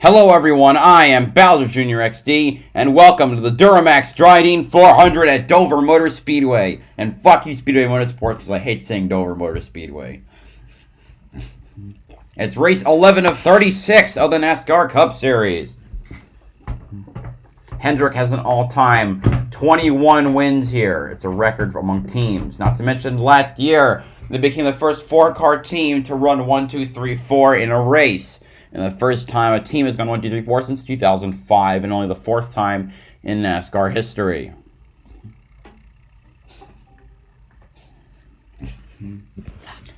Hello everyone, I am BowserJrXD, and welcome to the DURAMAX Drydene 400 at Dover Motor Speedway. And fuck you Speedway Motorsports, because I hate saying Dover Motor Speedway. It's race 11 of 36 of the NASCAR Cup Series. Hendrick has an all-time 21 wins here. It's a record among teams. Not to mention last year, they became the first four-car team to run 1, 2, 3, 4 in a race. And the first time a team has gone 1, 2, 3, 4 since 2005, and only the fourth time in NASCAR history.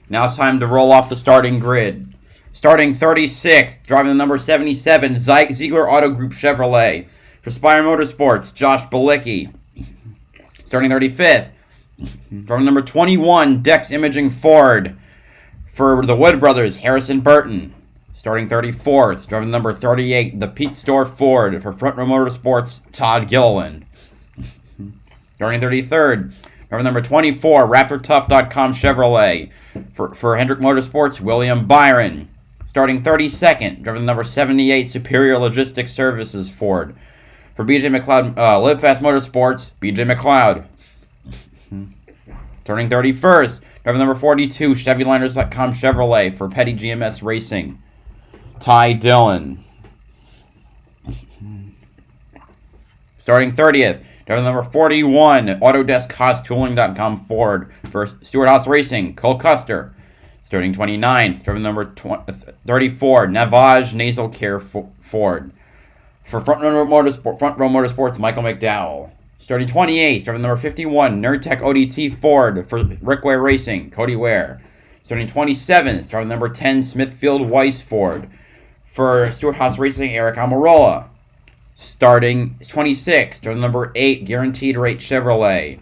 Now it's time to roll off the starting grid. Starting 36th, driving the number 77, Ziegler Auto Group Chevrolet. For Spire Motorsports, Josh Bilicki. Starting 35th, driving number 21, Dex Imaging Ford. For the Wood Brothers, Harrison Burton. Starting 34th, driving number 38, the Pete Store Ford. For Front Row Motorsports, Todd Gilliland. Starting 33rd, driving number 24, RaptorTough.com Chevrolet. For Hendrick Motorsports, William Byron. Starting 32nd, driving number 78, Superior Logistics Services Ford. For BJ McLeod, Live Fast Motorsports, BJ McLeod. Turning 31st, driving number 42, ChevyLiners.com Chevrolet. For Petty GMS Racing, Ty Dillon. Starting 30th, driving number 41, AutoDeskCostTooling.com Ford. For Stewart Haas Racing, Cole Custer. Starting 29th, driving number 34, Navage Nasal Care Ford. For Front Row Motorsports, Michael McDowell. Starting 28th, driving number 51, NerdTech ODT Ford. For Rick Ware Racing, Cody Ware. Starting 27th, driving number 10, Smithfield Weiss Ford. For Stewart Haas Racing, Eric Almirola. Starting 26th, driving number 8, Guaranteed Rate Chevrolet.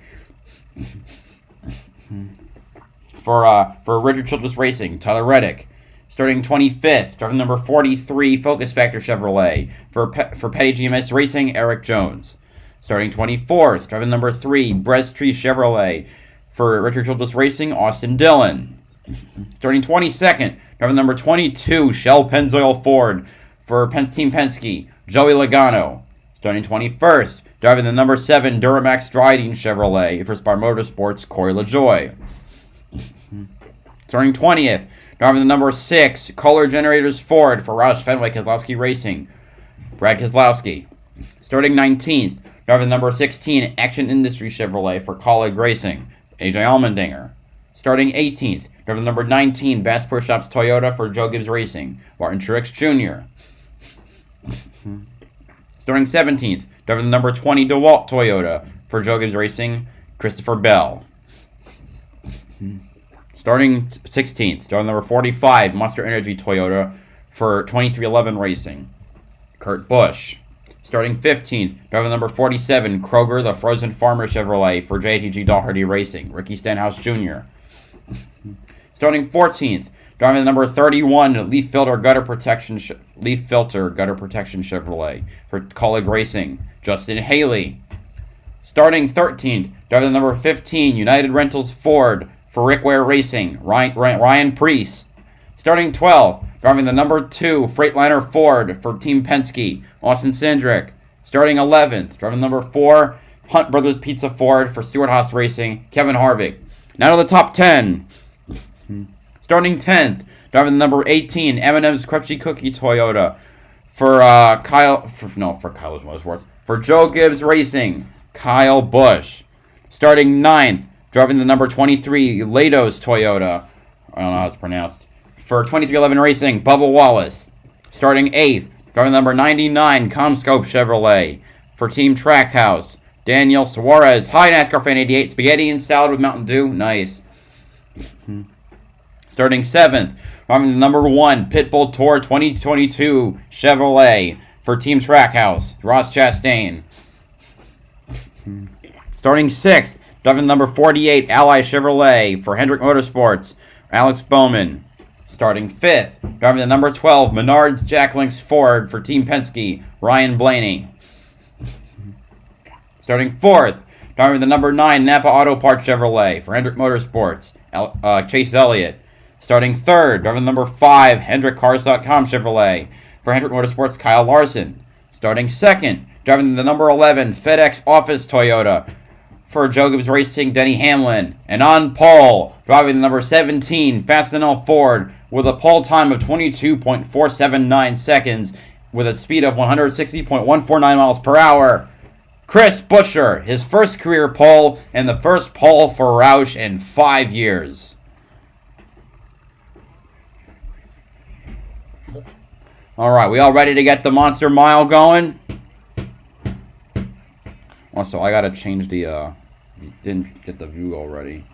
For Richard Childress Racing, Tyler Reddick. Starting 25th, driving number 43, Focus Factor Chevrolet. For Petty GMS Racing, Eric Jones. Starting 24th, driving number 3, Brez Tree Chevrolet. For Richard Childress Racing, Austin Dillon. Starting 22nd, driving number 22, Shell Pennzoil Ford. For Team Penske, Joey Logano. Starting 21st, driving the number 7, Duramax Drydene Chevrolet. For Spire Motorsports, Corey LaJoie. Starting 20th, driving the number 6, Kohler Generators Ford. For Roush Fenway Keselowski Racing, Brad Keselowski. Starting 19th, driving the number 16, Action Industry Chevrolet. For Colleague Racing, AJ Allmendinger. Starting 18th, driving the number 19, Bass Pro Shops Toyota. For Joe Gibbs Racing, Martin Truex Jr. Starting 17th, driving the number 20, DeWalt Toyota. For Joe Gibbs Racing, Christopher Bell. Starting 16th, driving number 45, Monster Energy Toyota. For 2311 Racing, Kurt Busch. Starting 15th, driving number 47, Kroger, the Frozen Farmer Chevrolet. For JTG Daugherty Racing, Ricky Stenhouse Jr. Starting 14th, driving the number 31, Leaf Filter Gutter Protection Chevrolet. For Colleague Racing, Justin Haley. Starting 13th, driving the number 15, United Rentals Ford. For Rick Ware Racing, Ryan Preece. Starting 12th, driving the number 2, Freightliner Ford. For Team Penske, Austin Cindric. Starting 11th, driving the number 4, Hunt Brothers Pizza Ford. For Stewart Haas Racing, Kevin Harvick. Now to the top 10. Starting 10th, driving the number 18, M&M's Crunchy Cookie Toyota. For Kyle's Motorsports. For Joe Gibbs Racing, Kyle Busch. Starting 9th, driving the number 23, Lados Toyota. I don't know how it's pronounced. For 2311 Racing, Bubba Wallace. Starting 8th, driving the number 99, Comscope Chevrolet. For Team Trackhouse, Daniel Suarez. Hi, NASCAR Fan 88. Spaghetti and salad with Mountain Dew. Nice. Starting 7th, driving the number 1, Pitbull Tour 2022 Chevrolet. For Team Trackhouse, Ross Chastain. Starting 6th, driving the number 48, Ally Chevrolet. For Hendrick Motorsports, Alex Bowman. Starting 5th, driving the number 12, Menards Jack Links Ford. For Team Penske, Ryan Blaney. Starting 4th, driving the number 9, Napa Auto Parts Chevrolet. For Hendrick Motorsports, Chase Elliott. Starting 3rd, driving the number 5, HendrickCars.com Chevrolet. for Hendrick Motorsports, Kyle Larson. Starting second, driving the number 11 FedEx Office Toyota for Joe Gibbs Racing, Denny Hamlin. And on pole, driving the number 17 Fastenal Ford with a pole time of 22.479 seconds with a speed of 160.149 miles per hour, Chris Buescher, his first career pole and the first pole for Roush in 5 years. All right, we all ready to get the Monster Mile going? Also, I gotta change the, didn't get the view already.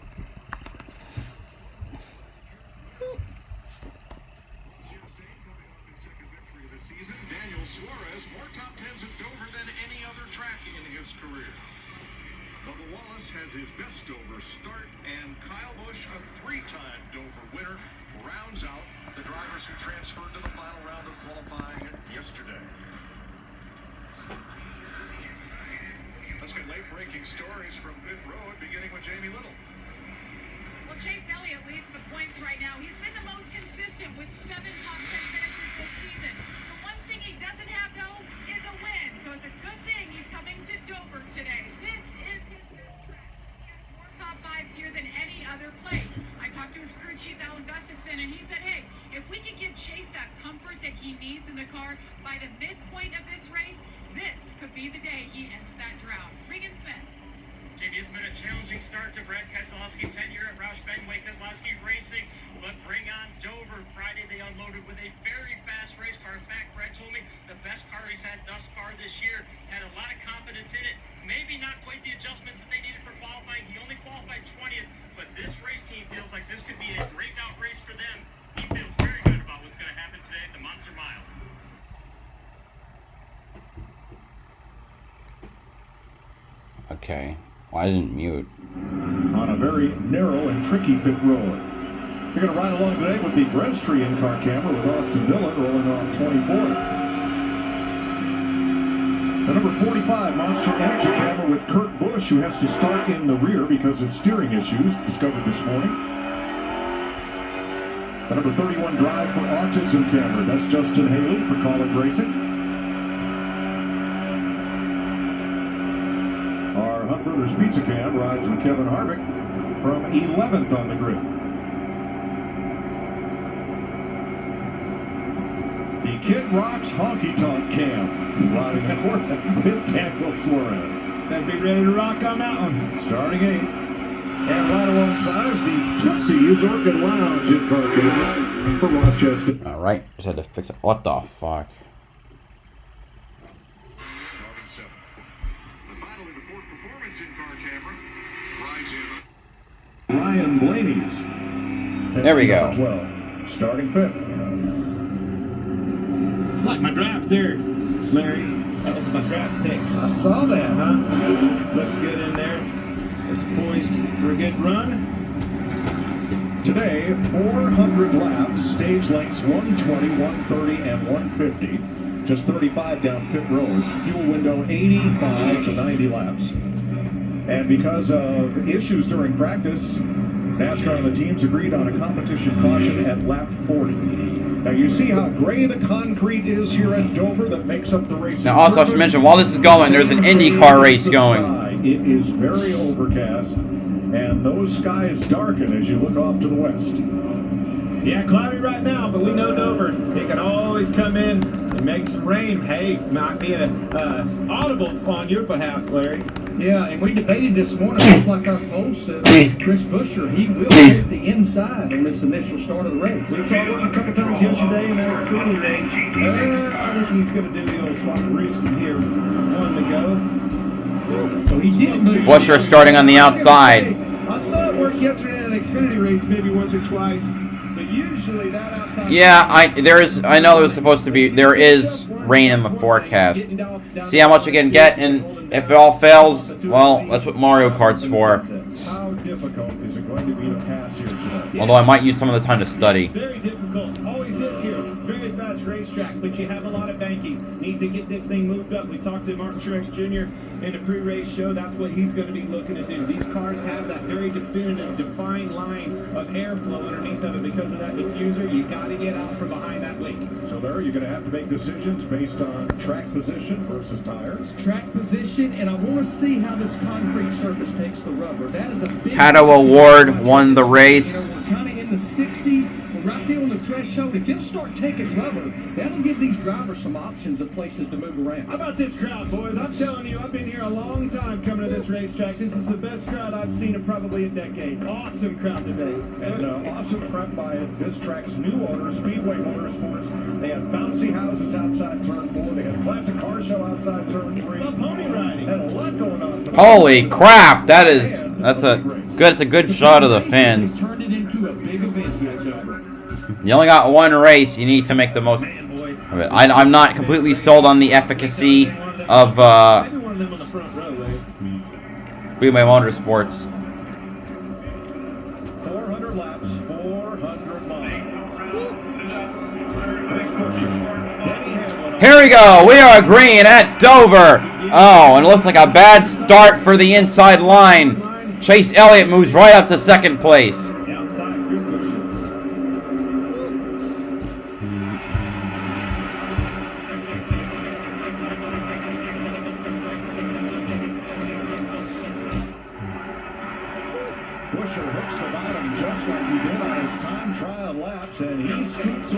Has his best Dover start, and Kyle Busch, a 3-time Dover winner, rounds out the drivers who transferred to the final round of qualifying yesterday. Let's get late-breaking stories from pit road, beginning with Jamie Little. Well, Chase Elliott leads the points right now. He's been the most consistent with 7 top 10 finishes this season. The one thing he doesn't have, though, is a win, so it's a good thing he's coming to Dover today. This is his top 5s here than any other place. I talked to his crew chief, Alan Gustafson, and he said, hey, if we can give Chase that comfort that he needs in the car by the midpoint of this race, this could be the day he ends that drought. Regan Smith. Jamie, it's been a challenging start to Brad Keselowski's tenure at Roush Fenway Keselowski Racing, but bring on Dover. Friday they unloaded with a very fast race car. In fact, Brad told me the best car he's had thus far this year. Had a lot of confidence in it. Maybe not quite the adjustments that they needed for qualifying. He only qualified 20th, but this race team feels like this could be a breakout race for them. He feels very good about what's going to happen today at the Monster Mile. Okay. Well, I didn't mute. On a very narrow and tricky pit road. You're going to ride along today with the Breasttree in-car camera with Austin Dillon rolling off 24th. The number 45 Monster Energy camera with Kurt Busch, who has to start in the rear because of steering issues discovered this morning. The number 31 Drive for Autism camera, that's Justin Haley for College Racing. Our Hunt Brothers Pizza Cam rides with Kevin Harvick from 11th on the grid. The Kid Rocks Honky Tonk Cam riding, of course, with Daniel Suarez. That'd be ready to rock on that one. Starting 8th. And right alongside the Tootsie's Orchid Lounge in-car camera for Ross Chastain. All right, just had to fix it. What the fuck? Ryan Blaney's. There we go. 12, starting 5th. Like my draft there, Larry. That was my draft pick. I saw that, huh? Looks good in there. It's poised for a good run. Today, 400 laps, stage lengths 120, 130, and 150. Just 35 down pit road. Fuel window 85 to 90 laps. And because of issues during practice, NASCAR and the teams agreed on a competition caution at lap 40. Now you see how gray the concrete is here at Dover that makes up the race. Now also I should mention, while this is going, there's an IndyCar race going. It is very overcast, and those skies darken as you look off to the west. Yeah, cloudy right now, but we know Dover. It can always come in and make some rain. Hey, might be an audible on your behalf, Larry. Yeah, and we debated this morning, just like our poll said, Chris Buescher, he will hit the inside on this initial start of the race. We saw it a couple times yesterday in that Xfinity race. I think he's going to do the old swap-a-rooski here. One to go. So he did move. Buescher starting on the outside. I saw it work yesterday in an Xfinity race maybe once or twice, but usually that outside... Yeah, I know there's supposed to be, there is rain in the forecast. See how much we can get, and if it all fails, well, that's what Mario Kart's for. How difficult is it going to be to pass here today? Although I might use some of the time to study. Very difficult. Always is here. Very fast race. racetrack, but you have a lot of banking. Needs to get this thing moved up. We talked to Martin Truex Jr. in the pre-race show. That's what he's going to be looking to do. These cars have that very definitive, defined line of airflow underneath of it because of that diffuser. You got to get out from behind that leak. So there, you're going to have to make decisions based on track position versus tires. Track position, and I want to see how this concrete surface takes the rubber. That is a big... Pato Award won the race. You know, we're kind of in the 60s. We're right there on the threshold. If you'll start taking rubber, that'll give these drivers some options of places to move around. How about this crowd, boys? I'm telling you, I've been here a long time coming to this racetrack. This is the best crowd I've seen in probably a decade. Awesome crowd today. And awesome prep by this track's new owner, Speedway Motorsports. They had bouncy houses outside turn 4. They had a classic car show outside turn 3. Pony riding. Had a lot going on. Holy crap! That's a good shot of the fins. Turned it into a big event, Joe. You only got one race. You need to make the most of it. I'm not completely sold on the efficacy of Speedway Motorsports. 400 laps, 400 miles. Here we go. We are green at Dover. Oh, and it looks like a bad start for the inside line. Chase Elliott moves right up to second place.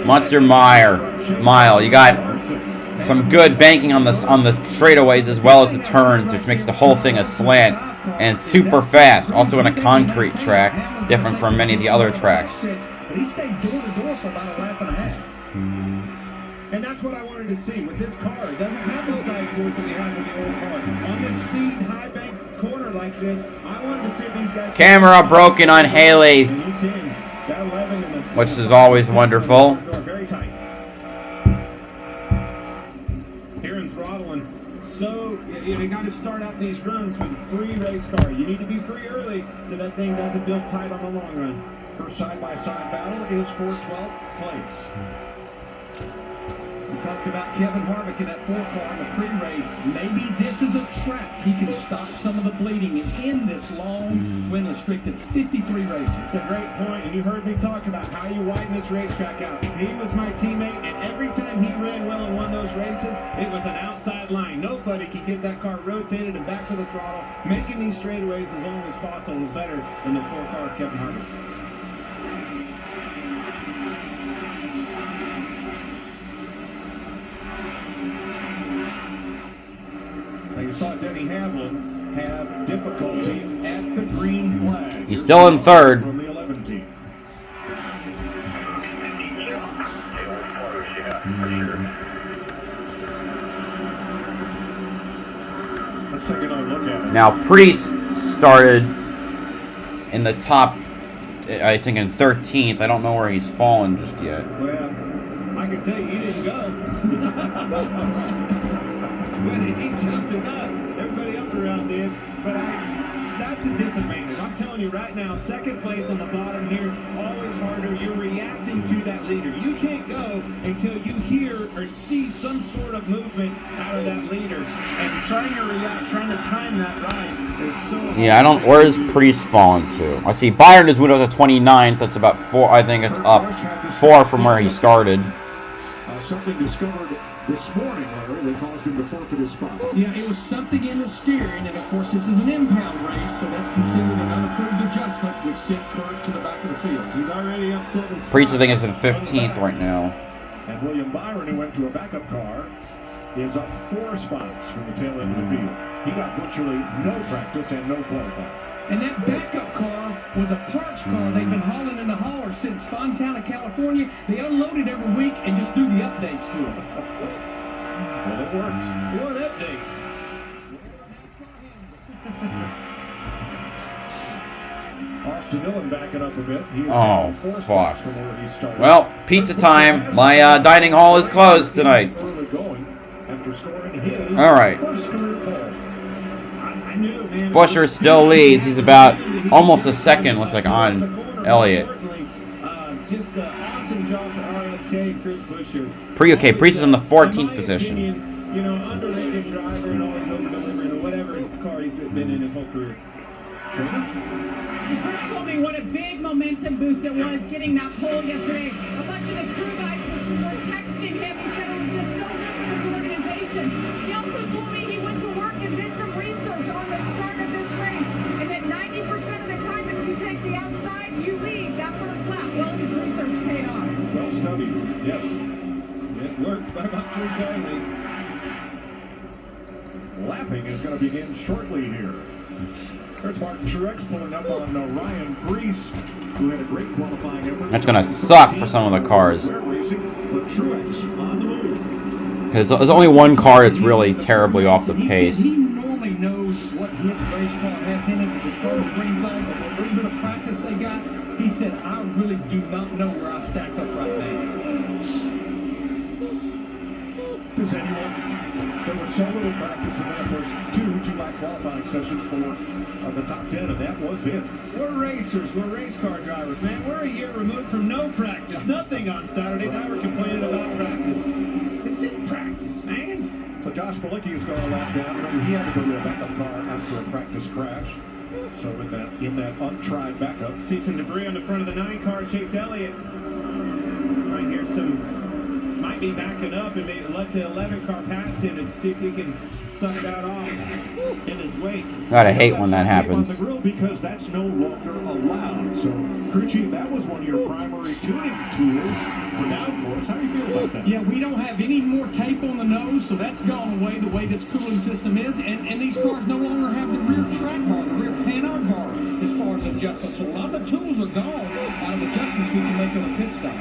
Monster Mile. You got some good banking on the straightaways as well as the turns, which makes the whole thing a slant and super fast. Also in a concrete track, different from many of the other tracks. But he stayed door to door for about a lap and a half. And that's what I wanted to see with this car. It doesn't have the side force that we had with the old car. On this speed, high bank corner like this, I wanted to see if these guys... Camera broken on Haley, which is always wonderful. Very tight. Here in throttling. So, you got to start out these runs with free race car. You need to be free early so that thing doesn't build tight on the long run. First side-by-side battle is for 12th place. We talked about Kevin Harvick in that 4-car in the pre-race. Maybe this is a track he can stop some of the bleeding and end this long win streak that's 53 races. It's a great point, and you heard me talk about how you widen this racetrack out. He was my teammate, and every time he ran well and won those races, it was an outside line. Nobody could get that car rotated and back to the throttle. Making these straightaways as long as possible is better than the 4-car of Kevin Harvick. You saw Denny Hamlin have difficulty at the green flag. He's still in third. From the 11 team. Let's take another look at it. Now, Priest started in the top, I think in 13th. I don't know where he's fallen just yet. Well, I can tell you didn't go. Whether he jumped or not, everybody else around did. But that's a disadvantage. I'm telling you right now, second place on the bottom here, always harder. You're reacting to that leader. You can't go until you hear or see some sort of movement out of that leader. And trying to react, trying to time that right is so hard. Yeah, I don't. Where is Priest fallen to? I see Byron has moved up to 29th. That's about 4. I think it's up 4 from where he started. Something discovered this morning, Larry, that caused him to forfeit his spot. Yeah, it was something in the steering, and of course this is an impound race, so that's considered an unapproved adjustment, which sent Kurt to the back of the field. He's already upset his Priest, I think, is in 15th right now. And William Byron, who went to a backup car, is up 4 spots from the tail end of the field. He got virtually no practice and no qualifying. And that backup car was a parts car they've been hauling in the hauler since Fontana, California. They unload it every week and just do the updates to it. Well, it works. What updates? Austin Dillon backing up a bit. He is Oh, now 4 fuck. spots from where he started. Well, pizza time. My dining hall is closed tonight. Early going after scoring his All right. first career pole. I knew, man. Busher still leads. He's about almost a second, looks like, on Elliott. Just an awesome job for RFK. Pre-UK Chris Buescher. Pre-UK, Priest is in the 14th in my position. Opinion, you know, underrated driver and always over-delivering or whatever car he's been in his whole career. Chris told me what a big momentum boost it was getting that pole yesterday. A bunch of the crew guys were texting him. He said it was just so good for this organization. He also told me he went to work and did some research on the start of this race, and that 90% of the time if you take the outside, you lead that first lap. Well, his research paid off. Well studied, yes. It worked by about 3 seconds. Lapping is going to begin shortly here. There's Martin Truex pulling up on Ryan Preece, who had a great qualifying effort. That's gonna suck for some of the cars. But Truex on the move. Because there's only one car that's really terribly off the pace. He normally knows what his race car has in it. If the starter's green flag, but with a little bit of practice they got, he said, I really do not know where I stack up right now. Does anyone? There was so little practice, and then of course two-lap qualifying sessions for the top 10, and that was it. We're racers. We're race car drivers, man. We're a year removed from no practice. Nothing on Saturday. Now we're complaining about practice. It's just practice, man. So Josh Bilicki is going to lap down. Remember, he had to go to a backup car after a practice crash. So in that untried backup. See some debris on the front of the 9 car. Chase Elliott. Right here, might be backing up and maybe let the 11 car pass him and see if he can suck that off in his wake. Gotta hate when that happens. On the grill because that's no longer allowed. So, crew chief, that was one of your primary tuning tools for downforce. How do you feel about that? Yeah, we don't have any more tape on the nose, so that's gone away the way this cooling system is. And these cars no longer have the rear track bar, the rear pan-out bar as far as adjustments. So a lot of the tools are gone out of adjustments we can make on a pit stop.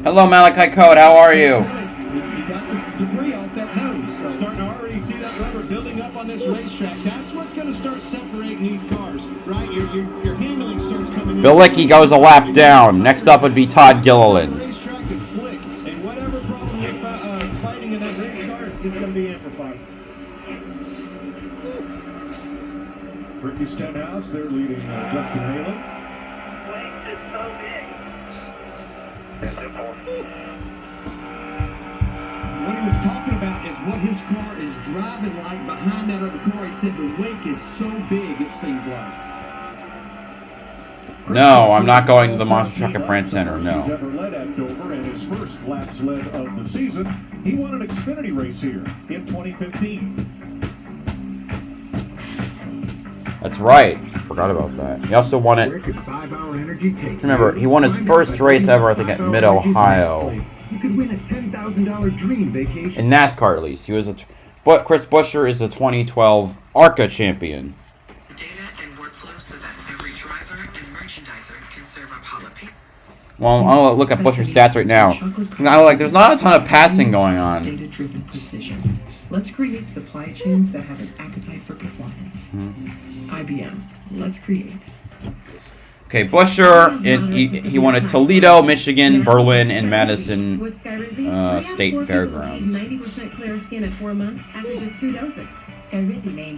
Hello, Malachi Code. How are you? You got the debris off that nose. So. Starting to already see that rubber building up on this racetrack. That's what's going to start separating these cars, right? Your handling starts coming in. Bilicki goes a lap down. Next up would be Todd Gilliland. The racetrack is slick, and whatever problem you're fighting in that race car, it's going to be amplified. Ricky Stenhouse, they're leading Justin Haley. What he was talking about is what his car is driving like behind that other car. He said the wake is so big, it seems like. No, I'm not going to the Monster Truck at Brandt Center, no. He's ever led at Dover, and his first laps led of the season. He won an Xfinity race here in 2015. That's right. I forgot about that. He also won it. Remember, he won his first race ever, I think, at Mid-Ohio. You could win a $10,000 dream vacation. In NASCAR, at least. He was but Chris Buescher is a 2012 ARCA champion. Data and workflow so that every driver and merchandiser can serve up jalapeno. Well, I'll look at Buescher's stats right now. There's not a ton of passing going on. Data-driven precision. Let's create supply chains that have an appetite for performance. IBM. Let's create. Okay, Buescher, he won at Toledo, Michigan, Berlin, and Madison State Fairgrounds. 90% clear skin at 4 months after just 2 doses.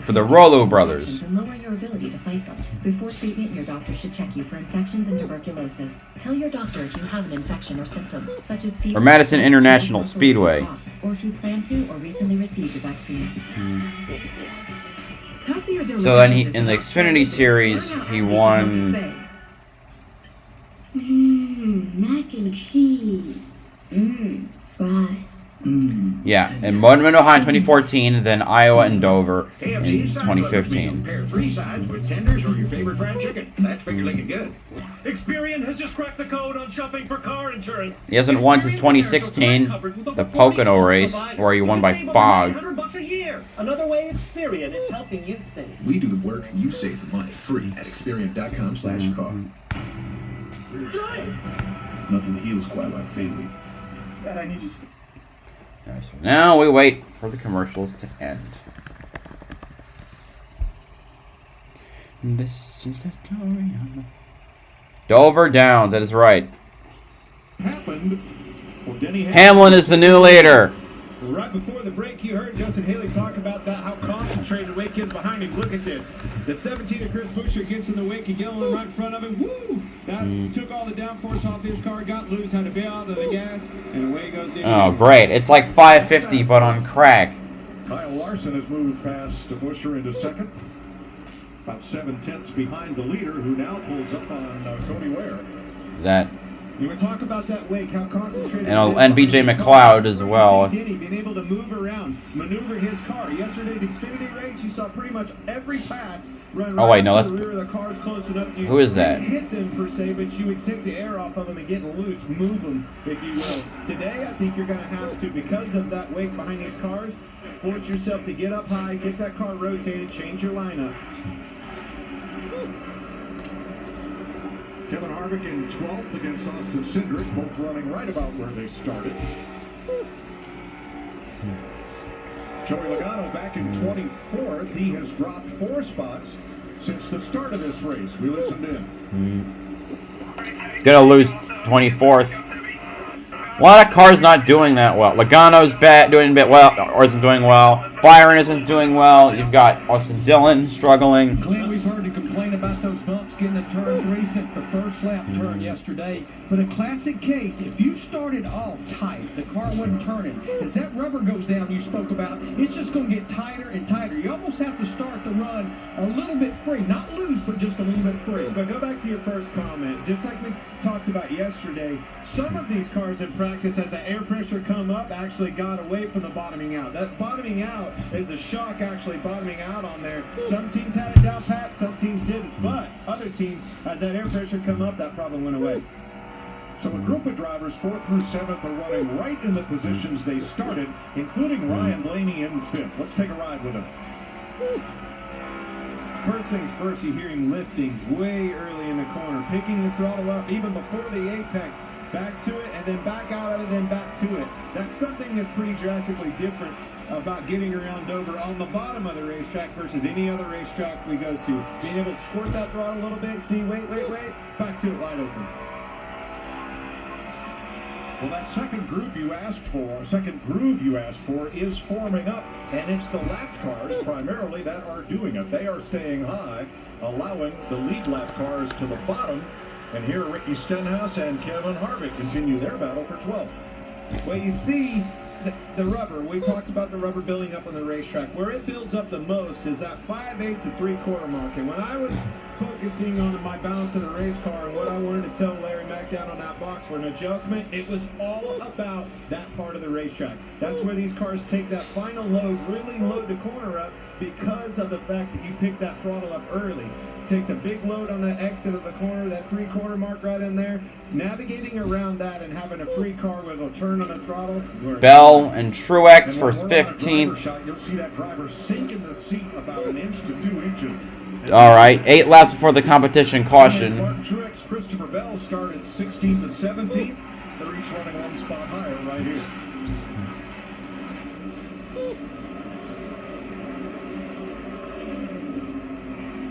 For the Rolo brothers. And lower your ability to fight them. Before treatment, your doctor should check you for infections and tuberculosis. Tell your doctor if you have an infection or symptoms, such as fever. Or Madison International Speedway. Or if you plan to or recently received a vaccine. Talk to your So then in the Xfinity Series, he won. Mac and cheese. Fries. Yeah, in Monument, Ohio in 2014, then Iowa and Dover in 2015. Pair 3 sides with tenders or your favorite fried chicken. That's figure looking good. Experian has just cracked the code on shopping for car insurance. He hasn't won since 2016, the Pocono race, where he won by fog. $100 a year. Another way Experian is helping you save. We do the work, you save the money. Free at Experian.com/car. Nothing heals quite like family. Dad, I need you to... Alright, so now we wait for the commercials to end. This is the story of the... Dover down, that is right. Happened for Denny Hamlin is the new leader. Right before the break, you heard Justin Haley talk about that, how concentrated Wake is behind him. Look at this. The 17 of Chris Buescher gets in the wake of Gillen right in front of him. Woo! That took all the downforce off his car, got loose, had to bail out of the gas, and away goes the Oh, great. It's like 550, but on crack. Kyle Larson has moved past Buescher into second. About 7/10 behind the leader, who now pulls up on Cody Ware. That. You were talking about that wake, how concentrated. And BJ McLeod as well. Denny being able to move around, maneuver his car. Yesterday's Xfinity race, you saw pretty much every pass run right wait, no, to that's. the rear of the cars close enough. Who is that? Hit them per se, but you would take the air off of them and get loose, move them, if you will. Today, I think you're going to have to, because of that wake behind these cars, force yourself to get up high, get that car rotated, change your lineup. Kevin Harvick in 12th against Austin Cindric, both running right about where they started. Joey Logano back in 24th. He has dropped 4 spots since the start of this race. We listened in. He's going to lose 24th. A lot of cars not doing that well. Logano's doing a bit well, or isn't doing well. Byron isn't doing well. You've got Austin Dillon struggling. Glenn, we've heard you complain about those bumps getting to turn 3 since the first lap turn yesterday. But a classic case, if you started off tight, the car wasn't turning. As that rubber goes down you spoke about, it's just going to get tighter and tighter. You almost have to start the run a little bit free. Not loose, but just a little bit free. But go back to your first comment. Just like we talked about yesterday, some of these cars in practice, as the air pressure come up, actually got away from the bottoming out. That bottoming out is the shock actually bottoming out on there. Some teams had it down pat, some teams didn't. But other teams, as that air pressure come up, that problem went away. So a group of drivers, 4th through 7th, are running right in the positions they started, including Ryan Blaney in 5th. Let's take a ride with him. First things first, you hear him lifting way early in the corner, picking the throttle up even before the apex, back to it, and then back out of it, then back to it. That's something that's pretty drastically different about getting around Dover on the bottom of the racetrack versus any other racetrack we go to. Being able to squirt that throttle a little bit, see, wait, back to it wide open. Well, that second groove you asked for, is forming up, and it's the lapped cars primarily that are doing it. They are staying high, allowing the lead lap cars to the bottom. And here Ricky Stenhouse and Kevin Harvick continue their battle for 12th. Well, you see, the rubber, we talked about the rubber building up on the racetrack. Where it builds up the most is that 5/8 and 3/4 mark. And when I was focusing on my balance of the race car and what I wanted to tell Larry Mack down on that box for an adjustment, it was all about that part of the racetrack. That's where these cars take that final load, really load the corner up because of the fact that you pick that throttle up early. Takes a big load on that exit of the corner, that 3/4 mark right in there. Navigating around that and having a free car with a turn on the throttle. Bell and Truex for 15th. You'll see that driver sink in the seat about 1 inch to 2 inches. All right, 8 laps before the competition caution. Martin Truex, Christopher Bell started 16th and 17th. They're each running 1 spot higher right here.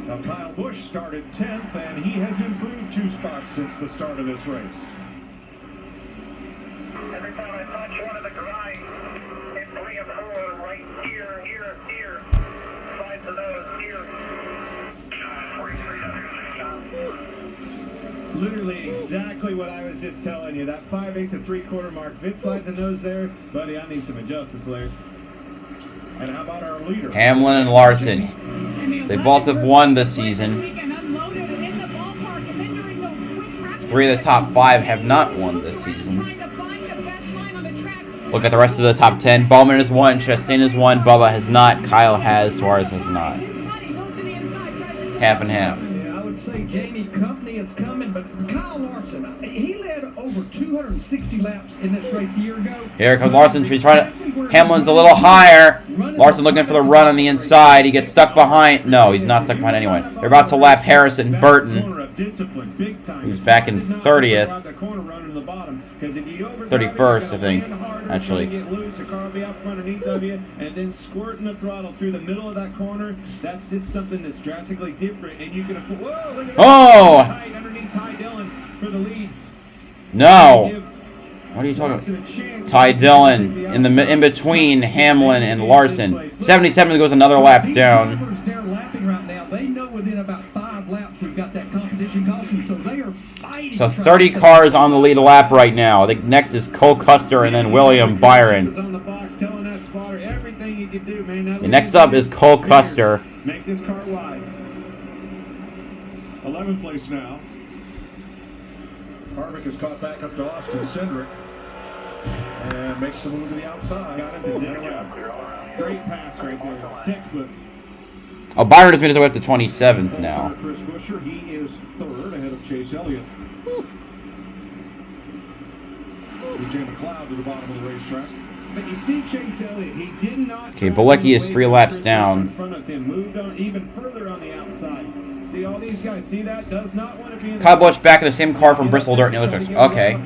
Now Kyle Busch started 10th, and he has improved 2 spots since the start of this race. Every time I touch one of the grind, it's 3 or 4 right here, sides of those, here. 43 Literally exactly what I was just telling you. That 5/8 and 3/4 mark. If it slides the nose there, buddy, I need some adjustments, Larry. And how about our leader? Hamlin and Larson. They both have won this season. 3 of the top 5 have not won this season. Look at the rest of the top 10. Bowman has won, Chastain has won, Bubba has not, Kyle has, Suarez has not. Half and half. Yeah, I would say Jamie Company is coming, but Kyle Larson, he led over 260 laps in this race a year ago. Here comes Larson. He's trying to. Hamlin's a little higher. Larson looking for the run on the inside. He gets stuck behind. No, he's not stuck behind anyway. They're about to lap Harrison Burton, who's back in 30th. 31st, I think, actually. And then squirting the throttle through the middle of that corner, that's just something that's drastically different. And you can afford. Whoa, look at that. Oh! Tight underneath Ty Dillon for the lead. No. What are you talking about? Ty Dillon in between Hamlin and Larson. 77 goes another lap down. They're lapping right now. They know So 30 cars on the lead lap right now. I think next is Cole Custer and then William Byron. And next up is Cole Custer. Make this car wide. 11th place now. Harvick is caught back up to Austin Cindric and makes the move to the outside. Got him to Great pass right there. Textbook. Oh, Byron has made his way up to 27th now. Chris Buescher, he is third ahead of Chase Elliott. DJ McLeod to the bottom of the racetrack. But you see Chase Elliott, he did not. Okay, Bilecki is 3 laps down. In front of him, moved on even further on the outside. See all these guys, see that? Does not want to be in Kyle Busch back in the same car from Bristol Dirt and the other tracks. Okay.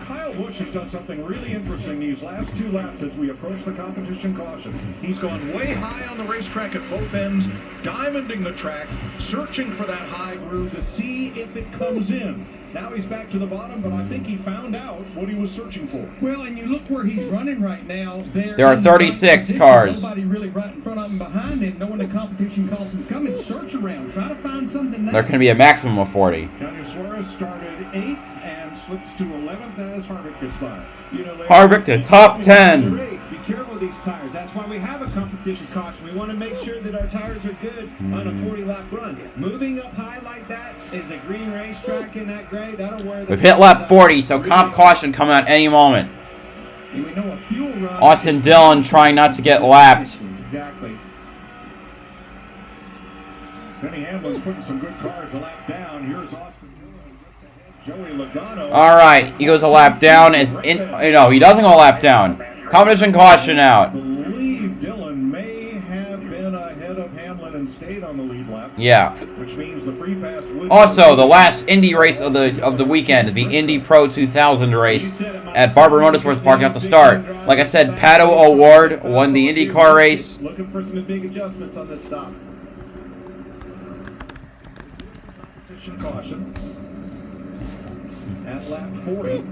Kyle Busch has done something really interesting these last 2 laps as we approach the competition caution. He's gone way high on the racetrack at both ends, diamonding the track, searching for that high groove to see if it comes in. Now he's back to the bottom, but I think he found out what he was searching for. Well, and you look where he's running right now. There are 36 cars. Nobody really right in front of him, behind him, knowing the competition caution's coming. Search around, try to find something. There can be a maximum of 40. Daniel Suarez started 8th and slips to 11th as Harvick gets by. You know, Harvick to top 10. Be careful with these tires. That's why we have a competition caution. We want to make sure that our tires are good on a 40-lap run. Moving up high like that is a green racetrack in that gray. That'll wear the. We've hit lap 40, so comp caution coming out any moment. And we know a fuel run. Austin Dillon trying not to get lapped. Exactly. Denny Hamlin's putting some good cars a lap down. Here's Austin Dillon. Joey Logano. All right, he goes a lap down. He doesn't go a lap down. Competition caution out. I believe Dillon may have been ahead of Hamlin and stayed on the lead lap. Yeah. Which means the free pass would. Also, the last Indy race of the weekend, the Indy Pro 2000 race at Barber Motorsports Park at the start. Like I said, Pato O'Ward won the IndyCar race. Looking for some big adjustments on this stop. Competition caution at lap 40.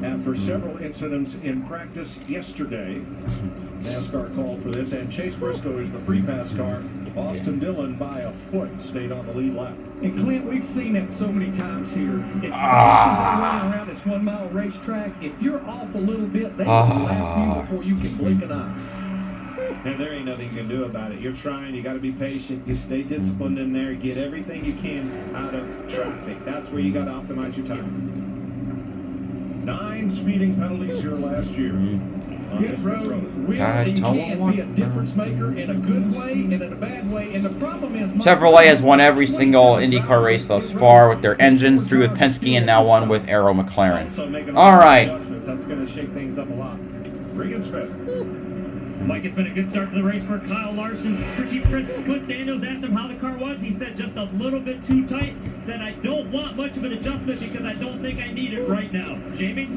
After several incidents in practice yesterday, NASCAR called for this, and Chase Briscoe is the free pass car. Austin Dillon, by a foot, stayed on the lead lap. And Clint, we've seen it so many times here. As fast as they're running around this 1 mile racetrack, if you're off a little bit, they will lap you before you can blink an eye. And there ain't nothing you can do about it. You're trying, you got to be patient, you stay disciplined in there, get everything you can out of traffic. That's where you got to optimize your time. 9 speeding penalties here last year. Pit road will and can be a difference maker in a good way and in a bad way. And the problem is Chevrolet has won every single IndyCar race thus far with their engines, 3 with Penske and now 1 with Arrow McLaren. All right. That's going to shake things up a lot. Regan Smith. Mike, it's been a good start to the race for Kyle Larson. Chief Principal Clint Daniels asked him how the car was. He said just a little bit too tight. Said, I don't want much of an adjustment because I don't think I need it right now. Jamie?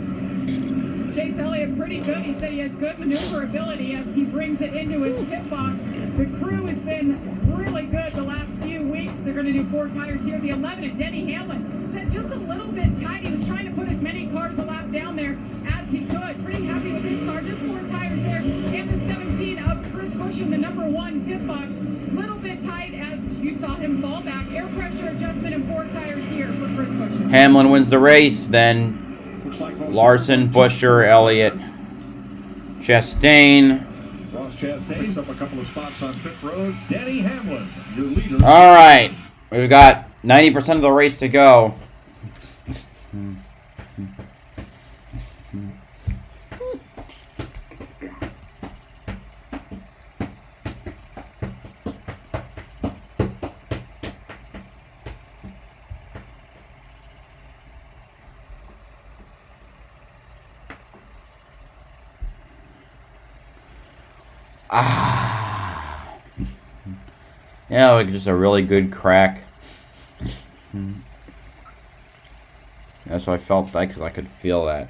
Chase Elliott pretty good. He said he has good maneuverability as he brings it into his pit box. The crew has been really good the last few weeks. They're going to do 4 tires here. The 11 and Denny Hamlin said just a little bit tight. He was trying to put as many cars a lap down there as he could. Pretty happy with his car. Just 4 tires there. And the 17 of Chris Buescher in the number 1 pit box. Little bit tight as you saw him fall back. Air pressure adjustment and 4 tires here for Chris Buescher. Hamlin wins the race, then Larson, Buescher, Elliott, Chastain. Ross Chastain's up a couple of spots on pit road. Denny Hamlin, your leader. All right, we've got 90% of the race to go. Yeah, like just a really good crack. That's what I felt like, because I could feel that.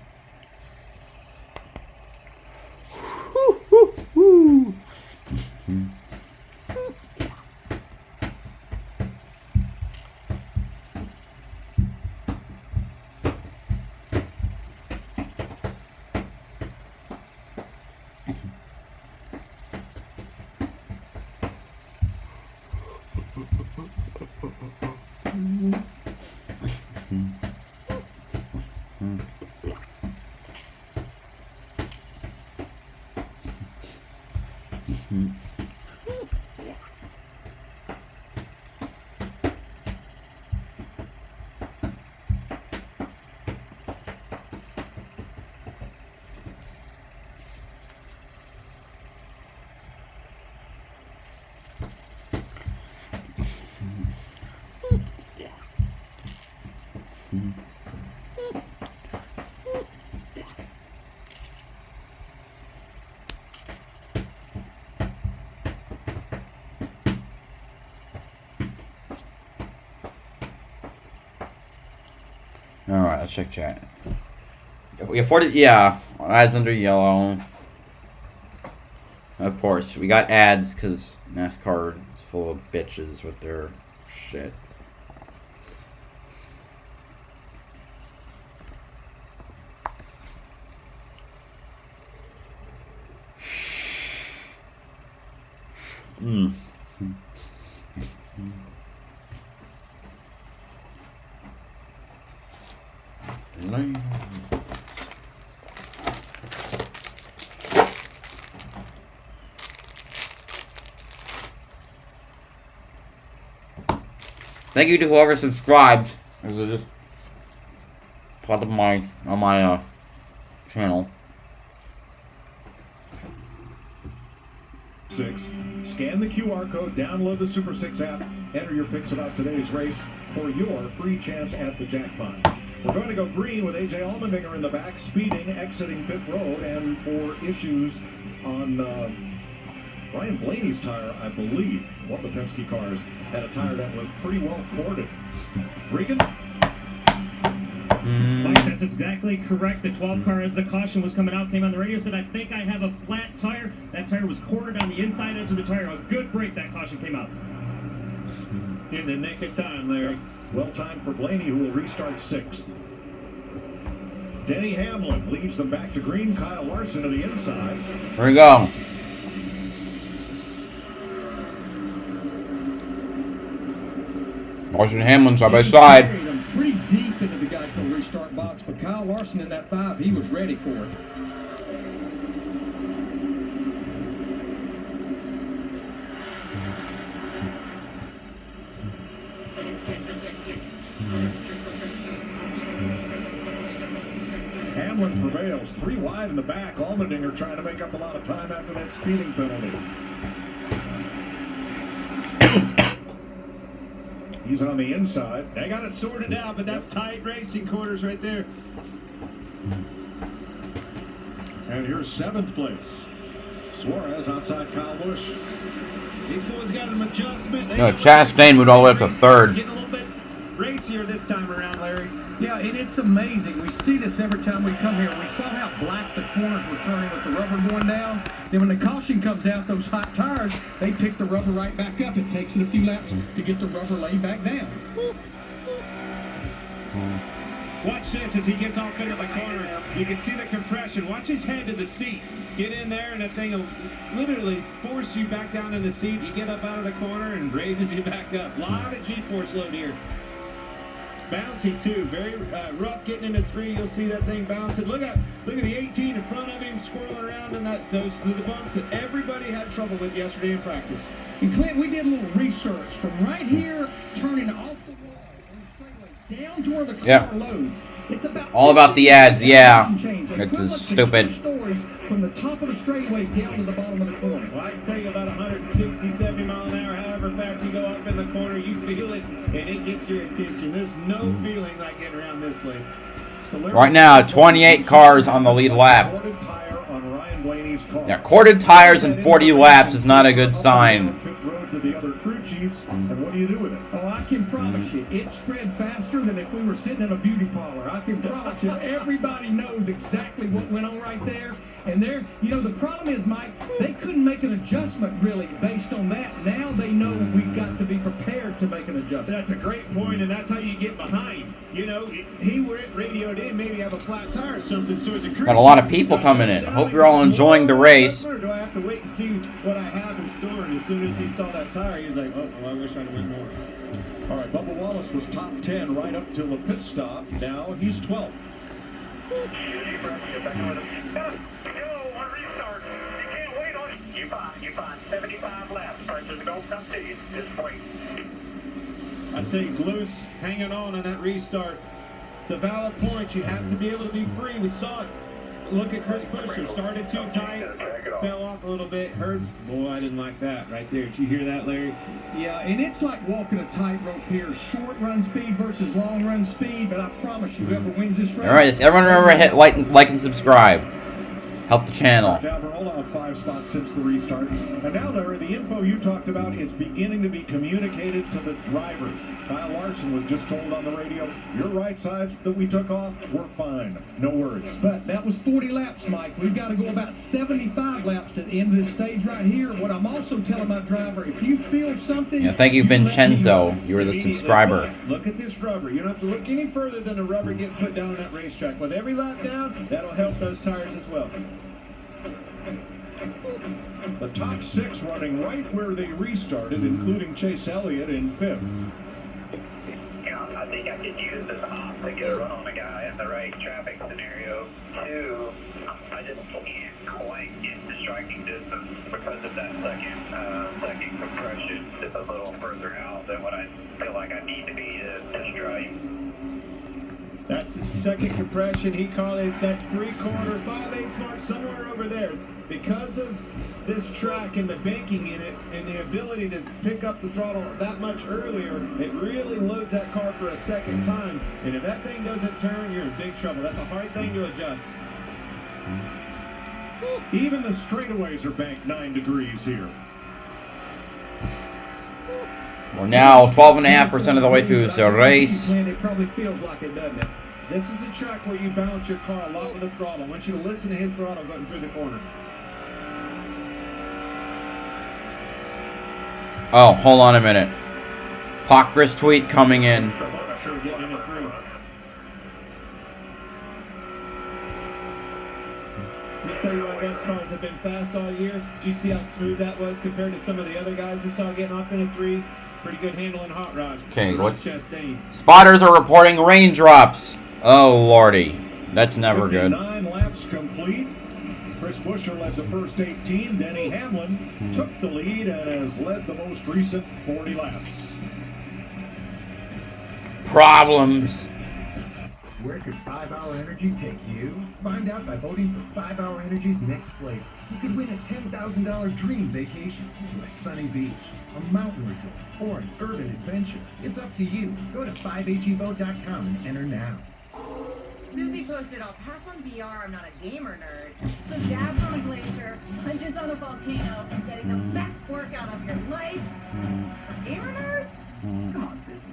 Alright, let's check chat. We afforded, yeah, ads under yellow. Of course, we got ads because NASCAR is full of bitches with their shit. Thank you to whoever subscribed. This is just part of my channel. 6. Scan the QR code, download the Super 6 app, enter your picks about today's race for your free chance at the jackpot. We're going to go green with AJ Allmendinger in the back, speeding, exiting pit road, and for issues on Ryan Blaney's tire, I believe. One of the Penske cars had a tire that was pretty well corded. Regan? Mike, that's exactly correct. The 12 car, as the caution was coming out, came on the radio, said, I think I have a flat tire. That tire was corded on the inside edge of the tire. A good break, that caution came out. In the nick of time, Larry. Well timed for Blaney, who will restart 6th. Denny Hamlin leads them back to green. Kyle Larson to the inside. Here we go. Larson and Hamlin side by side. Pretty deep into the Geico restart box, but Kyle Larson in that 5, he was ready for it. Hamlin prevails, 3 wide in the back. Allmendinger trying to make up a lot of time after that speeding penalty. He's on the inside. They got it sorted out, but that's tight racing quarters right there. And here's 7th place. Suarez outside Kyle Busch. These boys got an adjustment. No, Chastain moved all the way up to 3rd. Getting a little bit racier this time around, Larry. Yeah, and it's amazing. We see this every time we come here. We saw how black the corners were turning with the rubber going down. Then when the caution comes out, those hot tires, they pick the rubber right back up. It takes it a few laps to get the rubber laid back down. Watch this as he gets off into the corner. You can see the compression. Watch his head to the seat. Get in there, and that thing will literally force you back down in the seat. You get up out of the corner and raises you back up. A lot of G-force load here. Bouncy too, very rough getting into 3. You'll see that thing bouncing. Look at the 18 in front of him swirling around in the bumps that everybody had trouble with yesterday in practice. And Clint, we did a little research from right here, turning off the wall on the straightaway down to where the car loads. It's about all about the ads, yeah. It's stupid. Stories from the top of the straightaway down to the bottom of the corner. Well, I can tell you about 160, 70 mile an hour, however fast you go up in the corner, you feel it, and it gets your attention. There's no feeling like getting around this place. So right now, 28 cars on the lead lap. Corded tire on Ryan Blaney's car. Yeah, corded tires in 40 laps is not a good sign. Pit road to the other crew chiefs, and what do you do with it? Oh, I can promise you, it spread faster than if we were sitting in a beauty parlor. I can promise you, everybody knows exactly what went on right there. And there, you know, the problem is, Mike, they couldn't make an adjustment really based on that. Now they know we've got to be prepared to make an adjustment. That's a great point, and that's how you get behind. You know, he radioed in, maybe have a flat tire or something. So as a crew, got a lot of people coming in. I hope you're all enjoying the race. Or do I have to wait and see what I have in store? And as soon as he saw that tire, he was like, oh, I wish I'd went more. All right, Bubba Wallace was top 10 right up till the pit stop. Now he's 12th. tough to you at this point. I'd say he's loose, hanging on that restart. It's a valid point. You have to be able to be free. We saw it. Look at Chris Buescher. Started too tight, fell off a little bit, hurt. Boy, I didn't like that right there. Did you hear that, Larry? Yeah, and it's like walking a tightrope here. Short run speed versus long run speed, but I promise you, whoever wins this race... All right, everyone remember to hit like and subscribe. Help the channel. Alberola up 5 spots since the restart. And now, Larry, the info you talked about is beginning to be communicated to the drivers. Kyle Larson was just told on the radio, your right sides that we took off were fine. No worries. But that was 40 laps, Mike. We've got to go about 75 laps to the end of this stage right here. What I'm also telling my driver, if you feel something... Yeah, thank you, Vincenzo. You were the subscriber. Look at this rubber. You don't have to look any further than the rubber getting put down on that racetrack. With every lap down, that'll help those tires as well. The top 6 running right where they restarted, including Chase Elliott in 5th. Yeah, I think I could use this hop to get a run on a guy in the right traffic scenario. 2, I just can't quite get to striking distance because of that second compression. Just a little further out than what I feel like I need to be to strike. That's the second compression. He called it that 3/4, 5/8 mark somewhere over there. Because of this track and the banking in it and the ability to pick up the throttle that much earlier, it really loads that car for a second time. And if that thing doesn't turn, you're in big trouble. That's a hard thing to adjust. Even the straightaways are banked 9 degrees here. We're now 12.5% of the way through the race. It probably feels like it, doesn't it? This is a track where you balance your car a lot with the throttle. I want you to listen to his throttle going through the corner. Oh, hold on a minute. Pockris tweet coming in. Sure, getting it through. Let me tell you what, those cars have been fast all year. Did you see how smooth that was compared to some of the other guys we saw getting off in a 3? Pretty good handle in hot rod. Okay, what's... Chastain. Spotters are reporting raindrops. Oh, lordy. That's never good. 9 laps complete. Chris Buescher led the first 18. Denny Hamlin took the lead and has led the most recent 40 laps. Problems. Where could 5-Hour Energy take you? Find out by voting for 5-Hour Energy's next flavor. You could win a $10,000 dream vacation to a sunny beach, a mountain resort, or an urban adventure. It's up to you. Go to 5hevote.com and enter now. Susie posted, I'll pass on VR, I'm not a gamer nerd. So jabs on a glacier, punches on a volcano, getting the best workout of your life. It's for gamer nerds? Come on, Susie.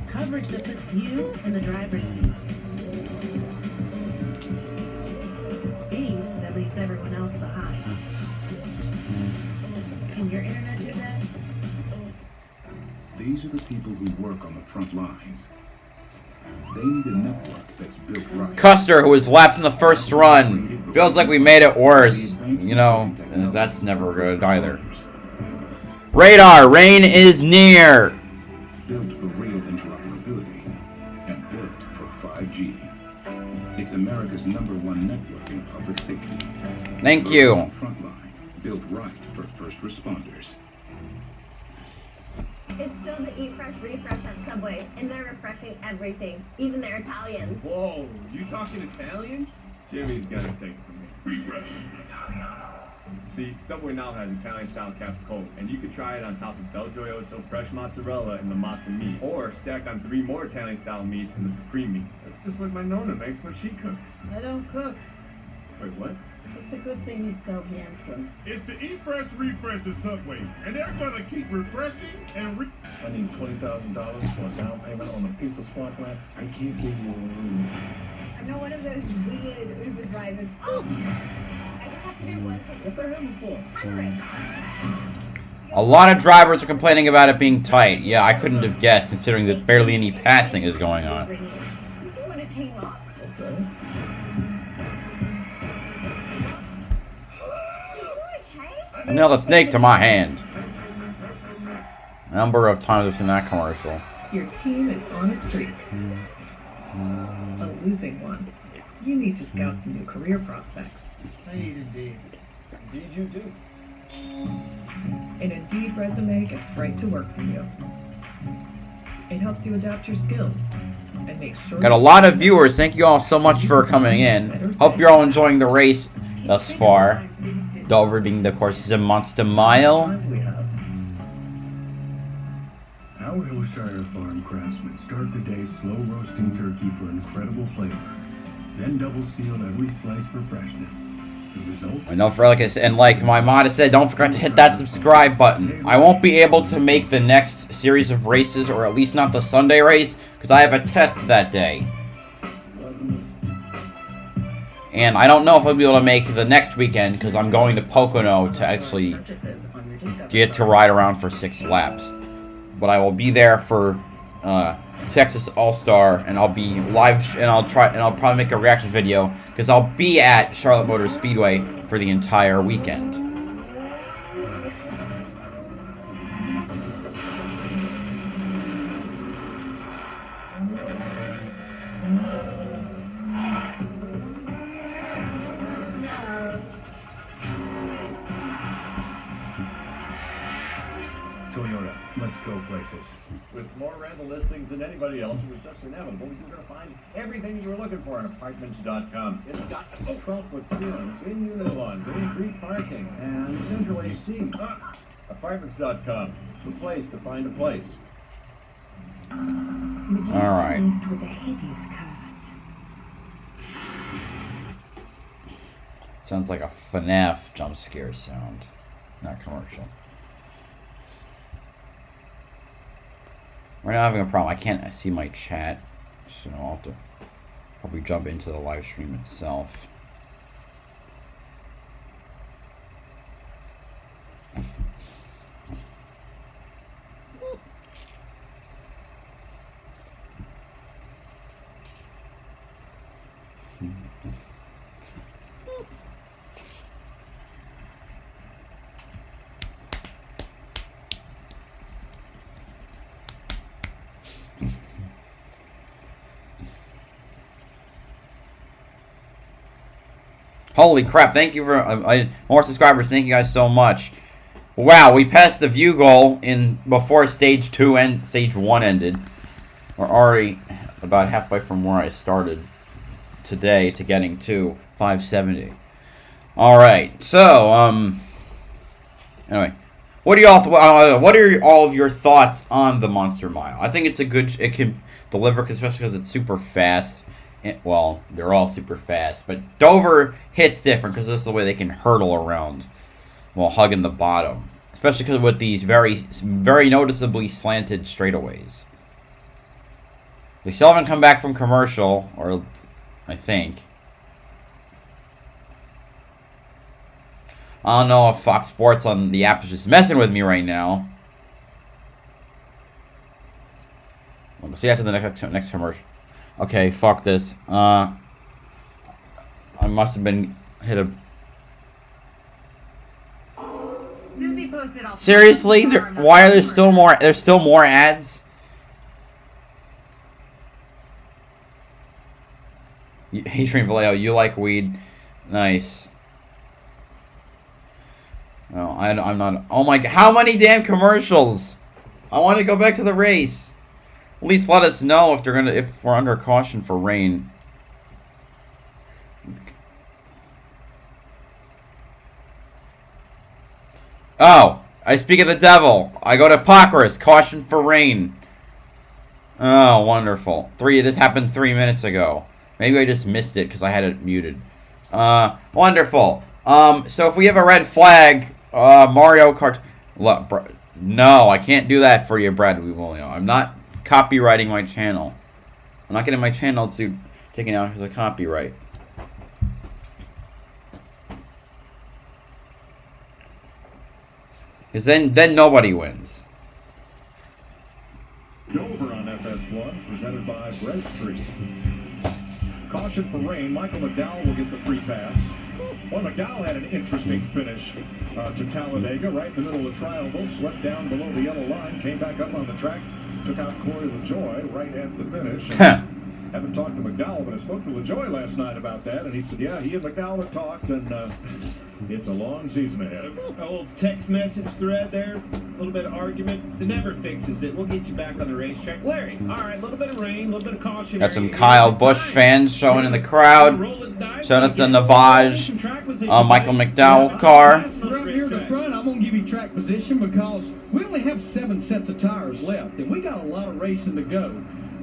Coverage that puts you in the driver's seat. Speed that leaves everyone else behind. Can your internet do that? These are the people who work on the front lines. They need a network that's built right. Custer, who was lapped in the first run. Feels like we made it worse. You know, that's never good either. Radar, rain is near. Built for rail interoperability and built for 5G. It's America's #1 network in public safety. Thank you. Frontline, built right for first responders. It's still the Eat Fresh Refresh at Subway, and they're refreshing everything, even their Italians. Whoa, you talking Italians? Jimmy's gonna take it from me. Refresh Italiano. See, Subway now has Italian-style capicola, and you could try it on top of Bel Gioioso fresh mozzarella and the mozza meat, or stacked on 3 more Italian-style meats and the supreme meats. That's just like my Nonna makes when she cooks. I don't cook. Wait, what? It's a good thing he's so handsome. It's the Eat Fresh Refresh at Subway, and they're gonna keep refreshing and I need $20,000 for a down payment on a piece of swampland. I can't give you a room. I'm not one of those weird Uber drivers. Oh! I just have to do one thing. What's that having for? A lot of drivers are complaining about it being tight. Yeah, I couldn't have guessed, considering that barely any passing is going on. You want to team up? Okay. I nailed a snake to my hand. Number of times I've seen that commercial. Your team is on a streak. A losing one. You need to scout some new career prospects. Indeed. Indeed you do. An Indeed resume gets right to work for you. It helps you adapt your skills and make sure. Got a lot of viewers. Thank you all so much for coming in. Hope you're all enjoying the race thus far. Dover being, of course, is a monster mile. Our Hillshire Farm craftsmen start the day slow roasting turkey for incredible flavor, then double seal every slice for freshness. The results? And don't forget, and like my mod said, don't forget to hit that subscribe button. I won't be able to make the next series of races, or at least not the Sunday race, because I have a test that day. And I don't know if I'll be able to make the next weekend, because I'm going to Pocono to actually get to ride around for 6 laps. But I will be there for Texas All-Star, and I'll be live, and I'll probably make a reaction video, because I'll be at Charlotte Motor Speedway for the entire weekend. Toyota, let's go places. With more rental listings than anybody else, it was just inevitable you're going to find everything you were looking for on Apartments.com. It's got 12-foot ceilings, in-unit laundry, free parking, and central AC. Apartments.com, the place to find a place. Alright. lived with a hideous curse. Sounds like a FNAF jump scare sound, not commercial. We're not having a problem. I can't see my chat, so I'll have to probably jump into the live stream itself. Holy crap, thank you for more subscribers. Thank you guys so much. Wow, we passed the view goal in before stage 2 and stage 1 ended. We're already about halfway from where I started today to getting to 570. All right. So, anyway, what are all of your thoughts on the Monster Mile? I think it's a good, it can deliver, especially because it's super fast. Well, they're all super fast, but Dover hits different because this is the way they can hurtle around while hugging the bottom, especially because with these very noticeably slanted straightaways. We still haven't come back from commercial, or I think. I don't know if Fox Sports on the app is just messing with me right now. We'll see after the next commercial. Okay, fuck this. I must have been hit a... Susie posted all. Seriously? Why are there still more? There's still more ads? Hey, Stream Vallejo, you like weed? Nice. No, I'm not. Oh my god, how many damn commercials? I want to go back to the race. At least let us know if we're under caution for rain. Oh, I speak of the devil. I go to Pocris, caution for rain. Oh, wonderful. This happened 3 minutes ago. Maybe I just missed it because I had it muted. Wonderful. So if we have a red flag, Mario Kart. Look, no, I can't do that for you, Brad. I'm not copywriting my channel. I'm not getting my channel taken out as a copyright. Because then nobody wins. Dover on FS1, presented by Bread Street. Caution for rain. Michael McDowell will get the free pass. Well, McDowell had an interesting finish to Talladega, right in the middle of the triangle, swept down below the yellow line, came back up on the track, took out Corey LaJoy right at the finish. And Haven't talked to McDowell, but I spoke to LaJoy last night about that, and he said, yeah, he and McDowell have talked, and it's a long season ahead. Old text message thread there, a little bit of argument. It never fixes it. We'll get you back on the racetrack. Larry, all right, a little bit of rain, a little bit of caution. Got some Kyle Busch fans showing in the crowd, showing us the Navage Michael McDowell car. Right here in the front, I'm going to give you track position because we only have 7 sets of tires left, and we got a lot of racing to go.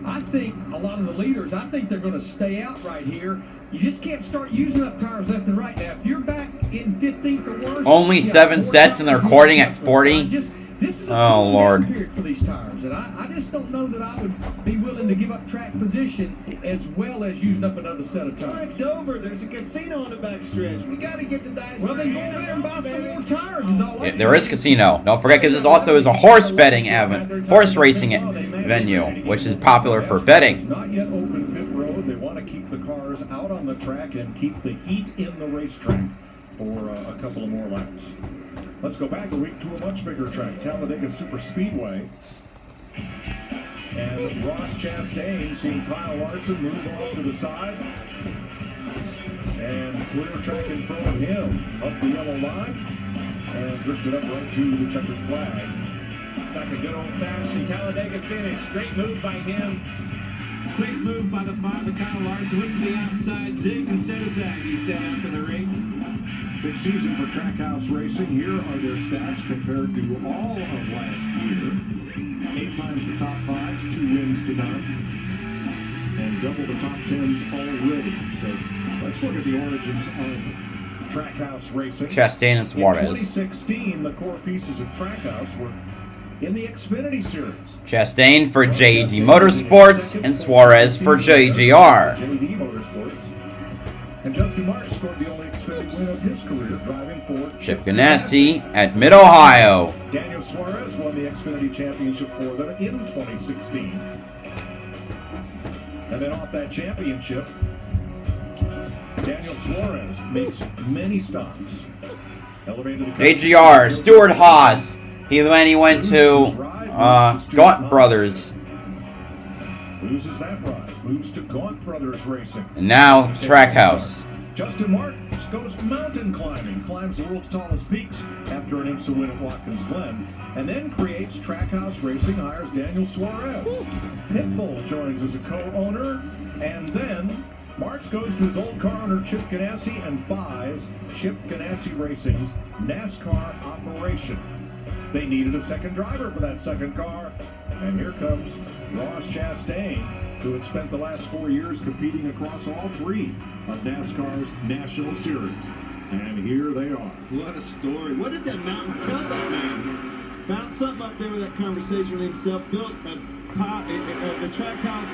I think a lot of the leaders, I think they're going to stay out right here. You just can't start using up tires left and right. Now, if you're back in 15th or worse... Only 7 sets and they're recording at 40? This is a oh, Lord. period for these tires, and I just don't know that I would be willing to give up track position as well as using up another set of tires. At Dover, there's a casino on the back stretch. We got to get the dice. Well, then go there and buy some more tires. Is all Yeah, there is a casino. Don't forget, because this also is a horse betting horse racing venue, which is popular for betting. Not yet open pit road. They want to keep the cars out on the track and keep the heat in the racetrack for a couple of more laps. Let's go back a week to a much bigger track, Talladega Super Speedway. And Ross Chastain seeing Kyle Larson move off to the side. And clear track in front of him, up the yellow line. And drifted up right to the checkered flag. It's like a good old-fashioned Talladega finish. Great move by him. Quick move by the father, Kyle Larson. Went to the outside, zig and set a zag, he said after the race. Big season for Trackhouse Racing. Here are their stats compared to all of last year. 8 times the top 5s, 2 wins to none. And double the top 10s already. So let's look at the origins of Trackhouse Racing. Chastain and Suarez. In 2016, the core pieces of Trackhouse were in the Xfinity Series. Chastain for JD Motorsports and Suarez for JGR. JD Motorsports. And Justin Martin scored the only Xfinity win of his career, driving for Chip Ganassi at Mid-Ohio. Daniel Suarez won the Xfinity Championship for them in 2016. And then off that championship, Daniel Suarez makes many stops. Elevated JGR, Stuart Haas. He went to Gaunt Brothers. Loses that ride. Moves to Gaunt Brothers Racing. And now Trackhouse. Justin Martin goes mountain climbing, climbs the world's tallest peaks after an IMSA win at Watkins Glen, and then creates Trackhouse Racing, hires Daniel Suarez. Pitbull joins as a co-owner, and then Marks goes to his old car owner Chip Ganassi and buys Chip Ganassi Racing's NASCAR operation. They needed a second driver for that second car, and here comes Ross Chastain, who had spent the last 4 years competing across all 3 of NASCAR's National Series. And here they are. What a story. What did that mountains tell that man? Found something up there with that conversation with himself, built the Trackhouse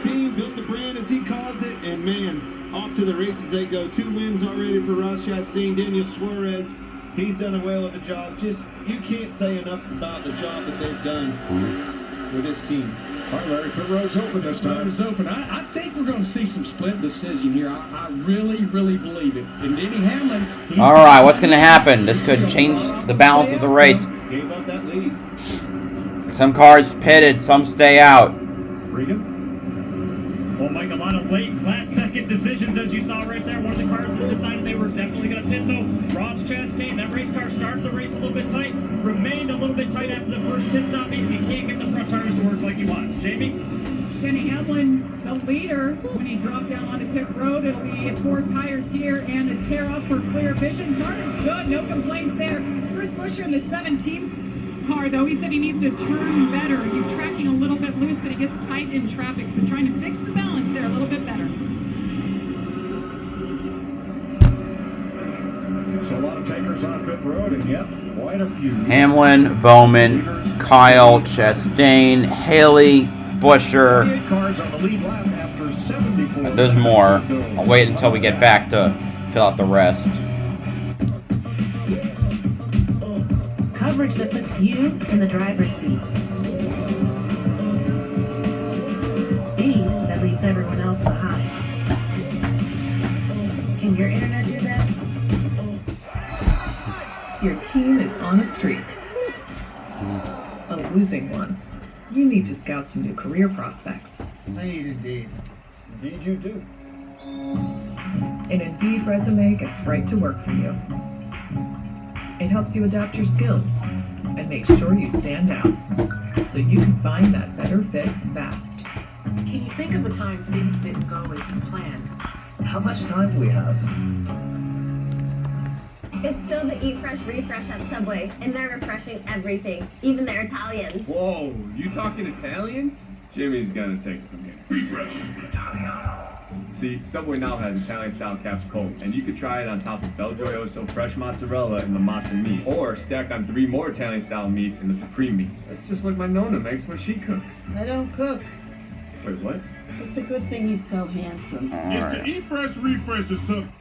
team, built the brand as he calls it, and man, off to the races they go. 2 wins already for Ross Chastain. Daniel Suarez, he's done a whale of a job. Just, you can't say enough about the job that they've done with this team. All right, Larry, pit road's open this time. It's open. I think we're going to see some split decision here. I really, really believe it. And Denny Hamlin... All right, what's going to happen? This could change the balance of the race. Gave up that lead. Some cars pitted, some stay out. Regan? Well, Mike, a lot of late, last-second decisions, as you saw right there. One of the cars that decided they were definitely going to pit, though. Ross Chastain, that race car started the race a little bit tight, remained a little bit tight after the first pit stop. He can't get the front tires to work like he wants. Jamie? Denny Hamlin, the leader, when he dropped down onto pit road. It'll be 4 tires here and a tear up for clear vision. Car is good, no complaints there. Bruce Busher in the 17th car, though, he said he needs to turn better. He's tracking a little bit loose, but he gets tight in traffic, so trying to fix the balance there a little bit better. So a lot of takers on pit road, and yet quite a few. Hamlin, Bowman, Kyle, Chastain, Haley, Busher. Cars on the lead lap after 74. There's more. I'll wait until we get back to fill out the rest. Coverage that puts you in the driver's seat. Speed that leaves everyone else behind. Can your internet do that? Your team is on a streak. A losing one. You need to scout some new career prospects. I need indeed. Indeed you do. An Indeed resume gets right to work for you. It helps you adapt your skills and makes sure you stand out so you can find that better fit fast. Can you think of a time things didn't go as you planned? How much time do we have? It's still the Eat Fresh Refresh at Subway, and they're refreshing everything, even their Italians. Whoa, you talking Italians? Jimmy's gonna take it from here. Refresh Italiano. See, Subway now has Italian-style Caps Cold, and you could try it on top of BellJrXD fresh mozzarella and the mozza meat, or stacked on 3 more Italian-style meats in the Supreme meats. That's just like my Nonna makes when she cooks. I don't cook. Wait, what? It's a good thing he's so handsome. It's the Eat Fresh Refresh or something.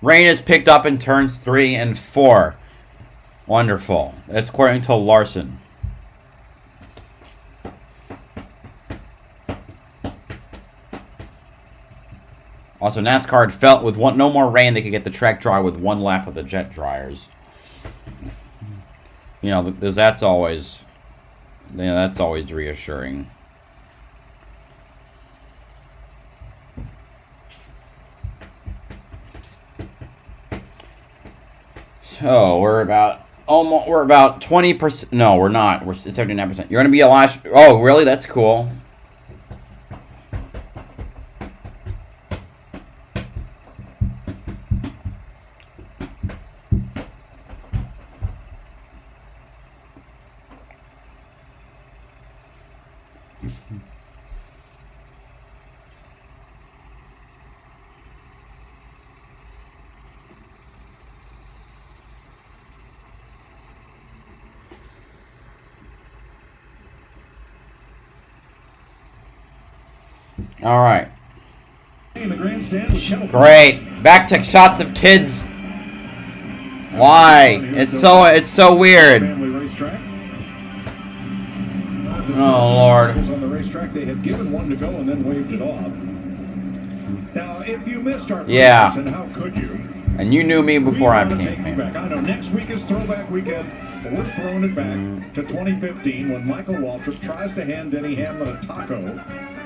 Rain is picked up in turns 3 and 4. Wonderful. That's according to Larson. Also, NASCAR had felt with no more rain, they could get the track dry with 1 lap of the jet dryers. You know, that's always reassuring. So we're about 20%. No, we're not. We're at 79%. You're gonna be a last. Oh, really? That's cool. All right. In the grandstand, great. Back to shots of kids. Why? It's so weird. Oh Lord. On the racetrack, they had given 1 to go and then waved it off. Now, if you missed our yeah, and how could you? And you knew me before I became famous. I know next week is Throwback Weekend, but we're throwing it back to 2015 when Michael Waltrip tries to hand Denny Hamlin a taco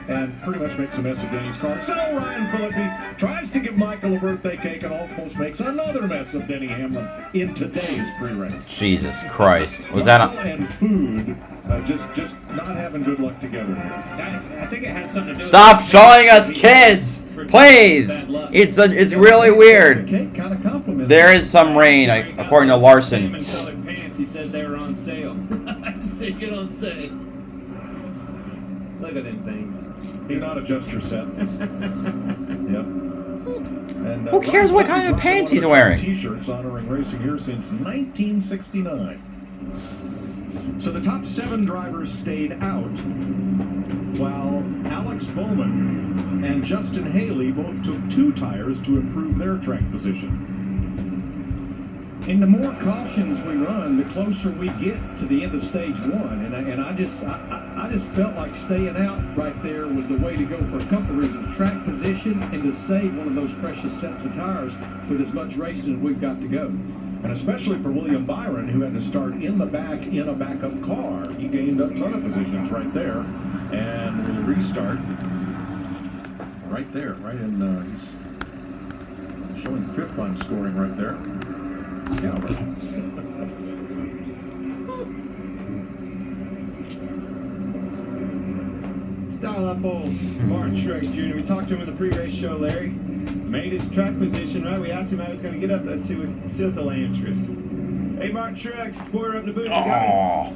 and pretty much makes a mess of Denny's car. So Ryan Phillippe tries to give Michael a birthday cake and almost makes another mess of Denny Hamlin in today's pre-race. Jesus Christ. Was that a... and food just not having good luck together. I think it has something to do Stop showing us kids! Please! It's really weird. There is some rain, according to Larson. He said they were on sale. I said get on sale. Look at them things. Do not adjust your set. Yep. And, who cares what kind of pants he's wearing? T-shirts honoring racing here since 1969. So the top 7 drivers stayed out, while Alex Bowman and Justin Haley both took 2 tires to improve their track position. And the more cautions we run, the closer we get to the end of stage 1. And I just felt like staying out right there was the way to go for a couple of reasons. Track position and to save one of those precious sets of tires with as much racing as we've got to go. And especially for William Byron, who had to start in the back in a backup car. He gained a ton of positions right there. And we'll restart right there, right in, he's showing 5th on scoring right there. Yeah, Style up old Martin Truex Jr. We talked to him in the pre-race show, Larry. Made his track position, right? We asked him how he was going to get up. Let's see what the answer is. Hey, Martin Truex, pour up in the boot. Yeah,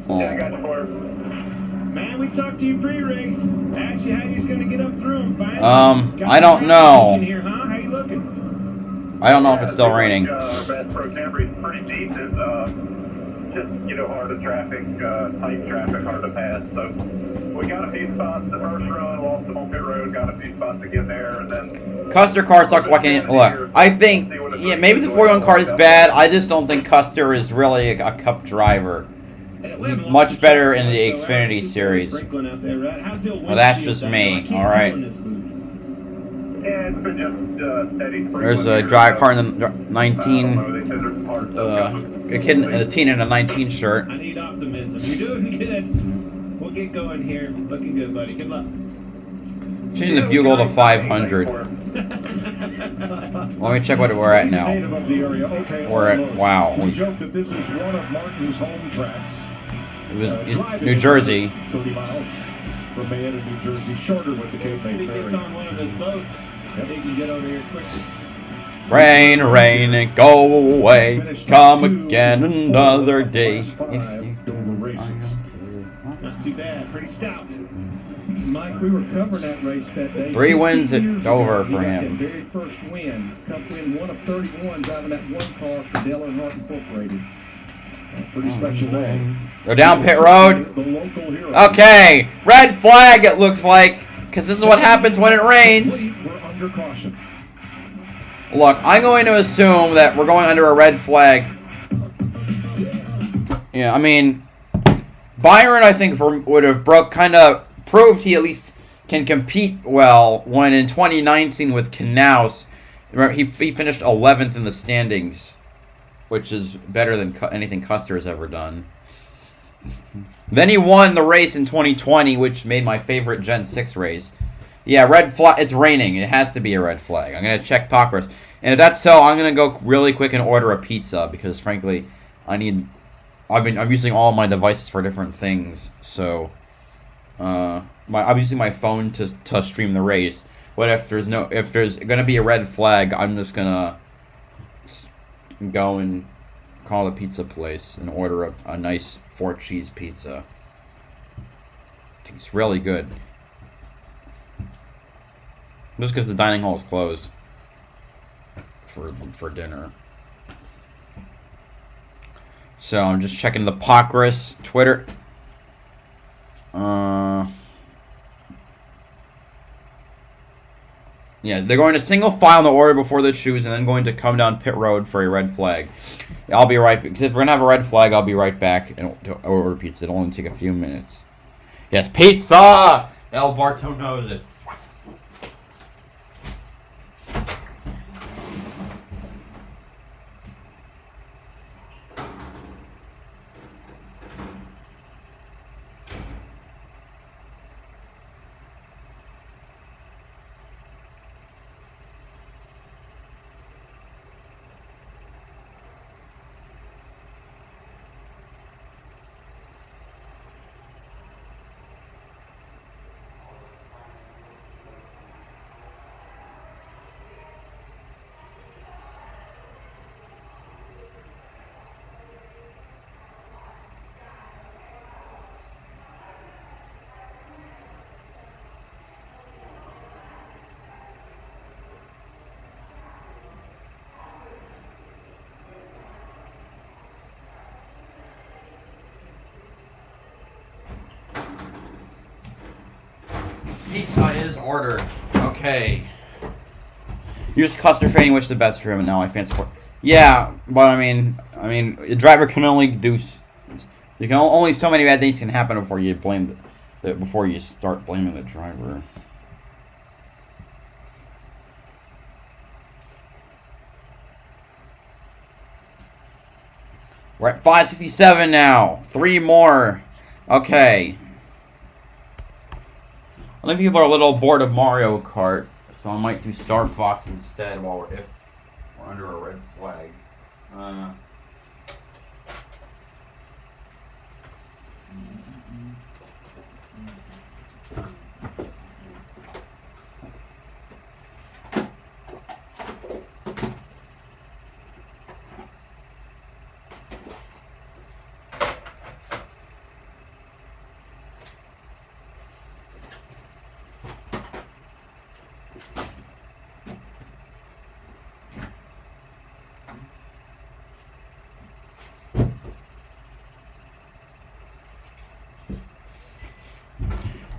I got the pour. Man, we talked to you pre-race. Asked you how you was going to get up through him. Finally, I don't know. Here, huh? How you looking? I don't know if it's still raining. Red Pro Camry is pretty deep. It's just, hard to traffic, tight traffic, hard to pass. So we got a few spots the first run, lost them on pit road, got a few spots to get there, and then... Custer car sucks walking. Look, I think, yeah, maybe the 41 car is bad. I just don't think Custer is really a cup driver. much better in the Xfinity series. Well, that's just me. All right. Yeah, it's been just steady. There's a drive car in the 19. A kid, a teen in a 19 shirt. I need optimism. You're doing good. We'll get going here. Looking good, buddy. Good luck. Changing the fuel goal to 500. Let me check what we're at now. We're at, wow. We joke that this is one of Martin's home tracks. It was New Jersey. 30 miles from Maine to New Jersey, shorter with the Cape May Ferry. On one of those boats, they can get over here quickly. Rain, rain, go away. Come again another day. Not too bad. Pretty stout. Mike, we were covering that race that day. 3 wins at Dover for That him. very first win. Cup win 1 of 31, driving that one car for Dale Earnhardt Incorporated. Pretty special day. They're down pit road. The local hero. Okay, red flag it looks like, because this is what happens when it rains. We're under caution. Look, I'm going to assume that we're going under a red flag. Yeah, I mean, Byron, I think, would have proved he at least can compete well when in 2019 with Knaus, he finished 11th in the standings, which is better than anything Custer has ever done. Then he won the race in 2020, which made my favorite Gen 6 race. Yeah, red flag. It's raining. It has to be a red flag. I'm going to check progress. And if that's so, I'm going to go really quick and order a pizza because, frankly, I'm using all my devices for different things. So, I'm using my phone to stream the race. But if there's going to be a red flag, I'm just going to go and call the pizza place and order a nice 4-cheese pizza. It's really good. Just because the dining hall is closed for dinner. So I'm just checking the Pocris Twitter. Yeah, they're going to single file in the order before they choose, and then going to come down pit road for a red flag. I'll be right back. Because if we're gonna have a red flag, I'll be right back and order pizza. It'll only take a few minutes. Yes, pizza. El Barto knows it. Pizza is ordered. Okay. You're just Custer fan, you wish the best for him, and now I fancy for. Yeah, but I mean, a driver can only do. You can only so many bad things can happen before you before you start blaming the driver. We're at 567 now. 3 more. Okay. I think people are a little bored of Mario Kart, so I might do Star Fox instead while we're under a red flag.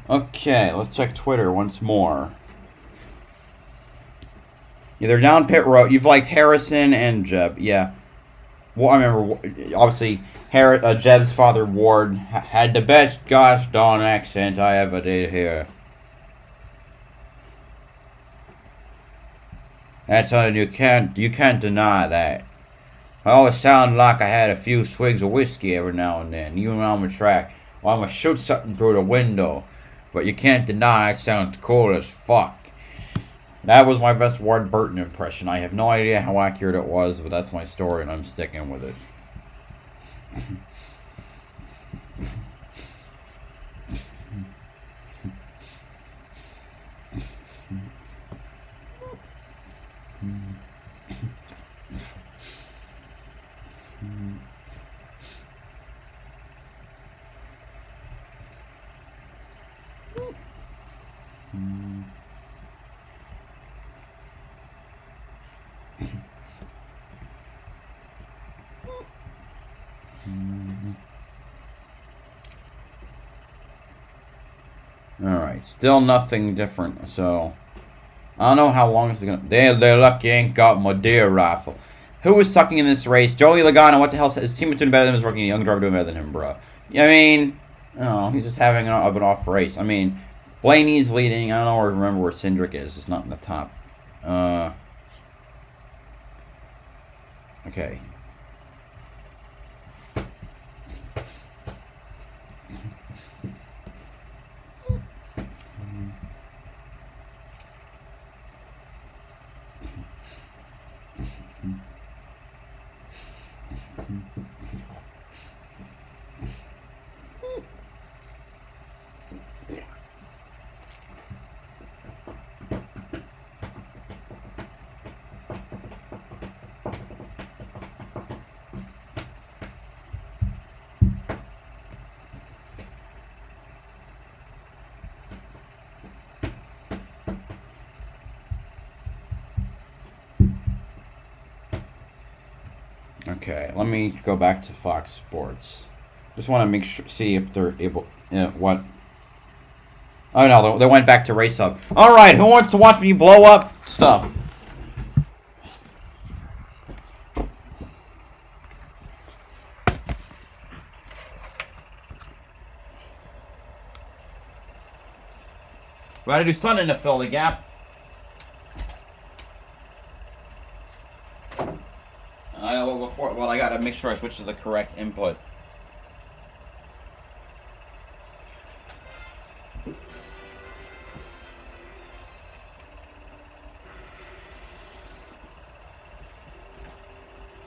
Okay, let's check Twitter once more. Yeah, they're down pit road. You've liked Harrison and Jeb. Yeah. Well, I remember, obviously, Jeb's father, Ward, had the best gosh darn accent I ever did hear. That's something you can't deny that. I always sound like I had a few swigs of whiskey every now and then, even when I'm on the track. Or I'm gonna shoot something through the window. But you can't deny it sounds cool as fuck. That was my best Ward Burton impression. I have no idea how accurate it was, but that's my story and I'm sticking with it. Alright, still nothing different, so I don't know how long this is gonna. They're lucky I ain't got my deer rifle. Who was sucking in this race? Joey Logano, what the hell? His team was doing better than him, his rookie young driver doing better than him, bro. I mean, no, he's just having an off race. I mean, Blaney's leading. I don't know or remember where Cindric is. It's not in the top. Okay. Okay, let me go back to Fox Sports. Just want to make sure, see if they're able. What? Oh no, they went back to Race Hub. All right, who wants to watch me blow up stuff? We gotta do something to fill the gap. Well, I gotta make sure I switch to the correct input.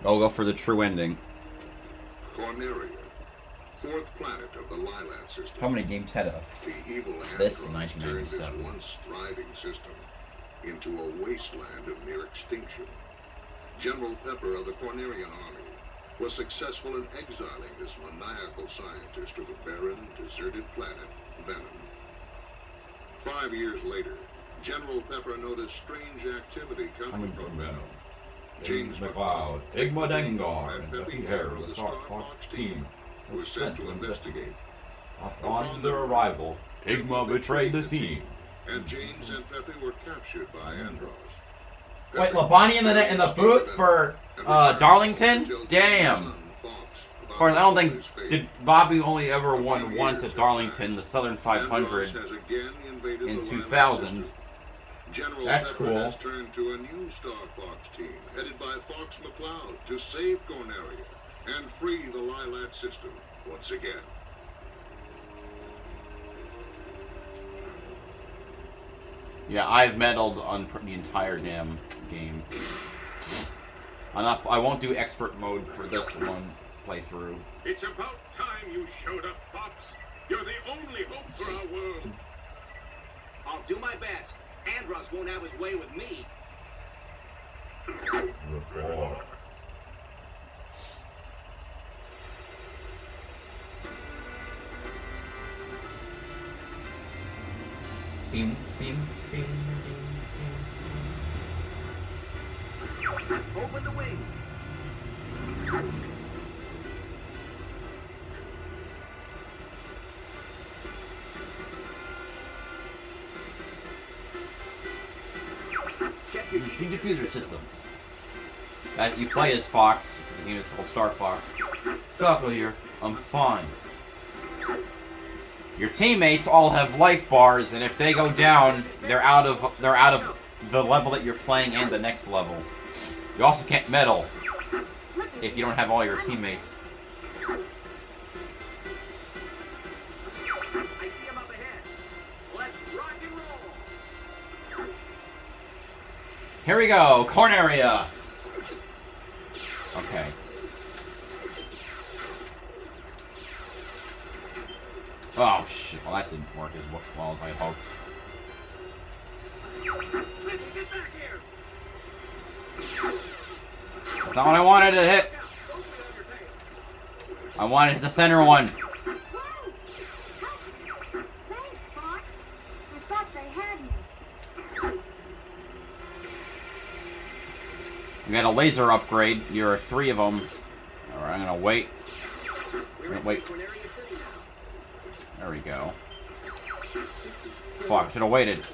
I'll go for the true ending. Corneria, fourth planet of the Lilat system. How many games had the evil this in androids turned this 1997? once thriving system into a wasteland of near extinction. General Pepper of the Cornerian Army was successful in exiling this maniacal scientist to the barren, deserted planet, Venom. 5 years later, General Pepper noticed strange activity coming from Venom. James McLeod, Igma Dengar, and Peppy Hare of the Star Fox team were sent to investigate. Upon their arrival, Igma betrayed the team. And James and Peppy were captured by Andros. Wait, Labonte in the booth for Darlington? Damn. Of course, I don't think did Bobby only ever won once at Darlington, the Southern 500 in 2000. That's Pepper cool. has turned to a new Star Fox team headed by Fox McCloud to save Corneria and free the Lilat system once again. Yeah, I've meddled on the entire damn game. I won't do expert mode for this one playthrough. It's about time you showed up, Fox. You're the only hope for our world. I'll do my best. Andros won't have his way with me. Report. Bing, bing, bing, bing, bing. Open the wing. Heat diffuser system. You play as Fox, because the game is called Star Fox. Falco here. I'm fine. Your teammates all have life bars, and if they go down, they're out of the level that you're playing and the next level. You also can't medal if you don't have all your teammates. Here we go, corn area. Okay. Oh shit! Well, that didn't work as well as I hoped. That's not what I wanted to hit. I wanted to hit the center one. Thanks, Fox. I thought they had me. We got a laser upgrade. There are 3 of them. Alright, I'm gonna wait. Wait. There we go. Fuck, should have waited.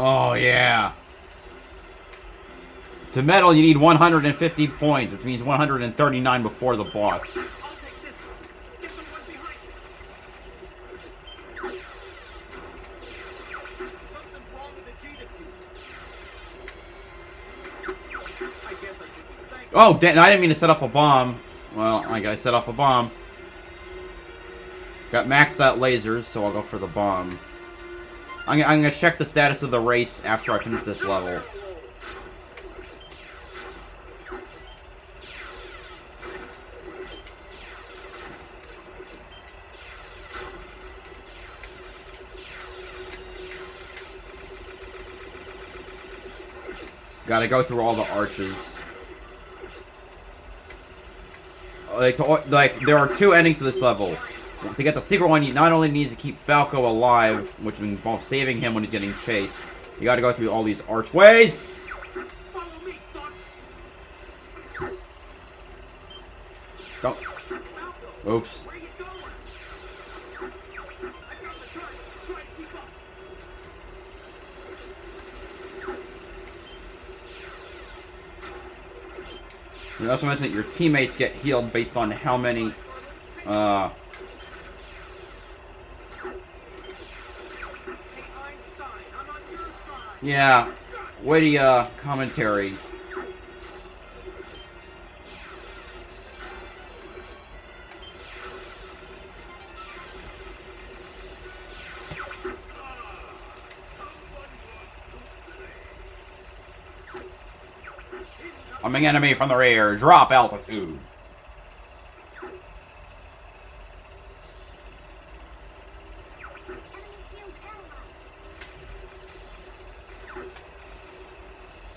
Oh, yeah. To medal, you need 150 points, which means 139 before the boss. Oh, damn, I didn't mean to set off a bomb. Well, I gotta set off a bomb. Got maxed out lasers, so I'll go for the bomb. I'm gonna check the status of the race after I finish this level. Gotta go through all the arches. Like there are 2 endings to this level. To get the secret one, you not only need to keep Falco alive, which involves saving him when he's getting chased, you gotta go through all these archways! Don't. Oops. You also mentioned that your teammates get healed based on how many, yeah, witty, commentary. Coming enemy from the rear, drop altitude.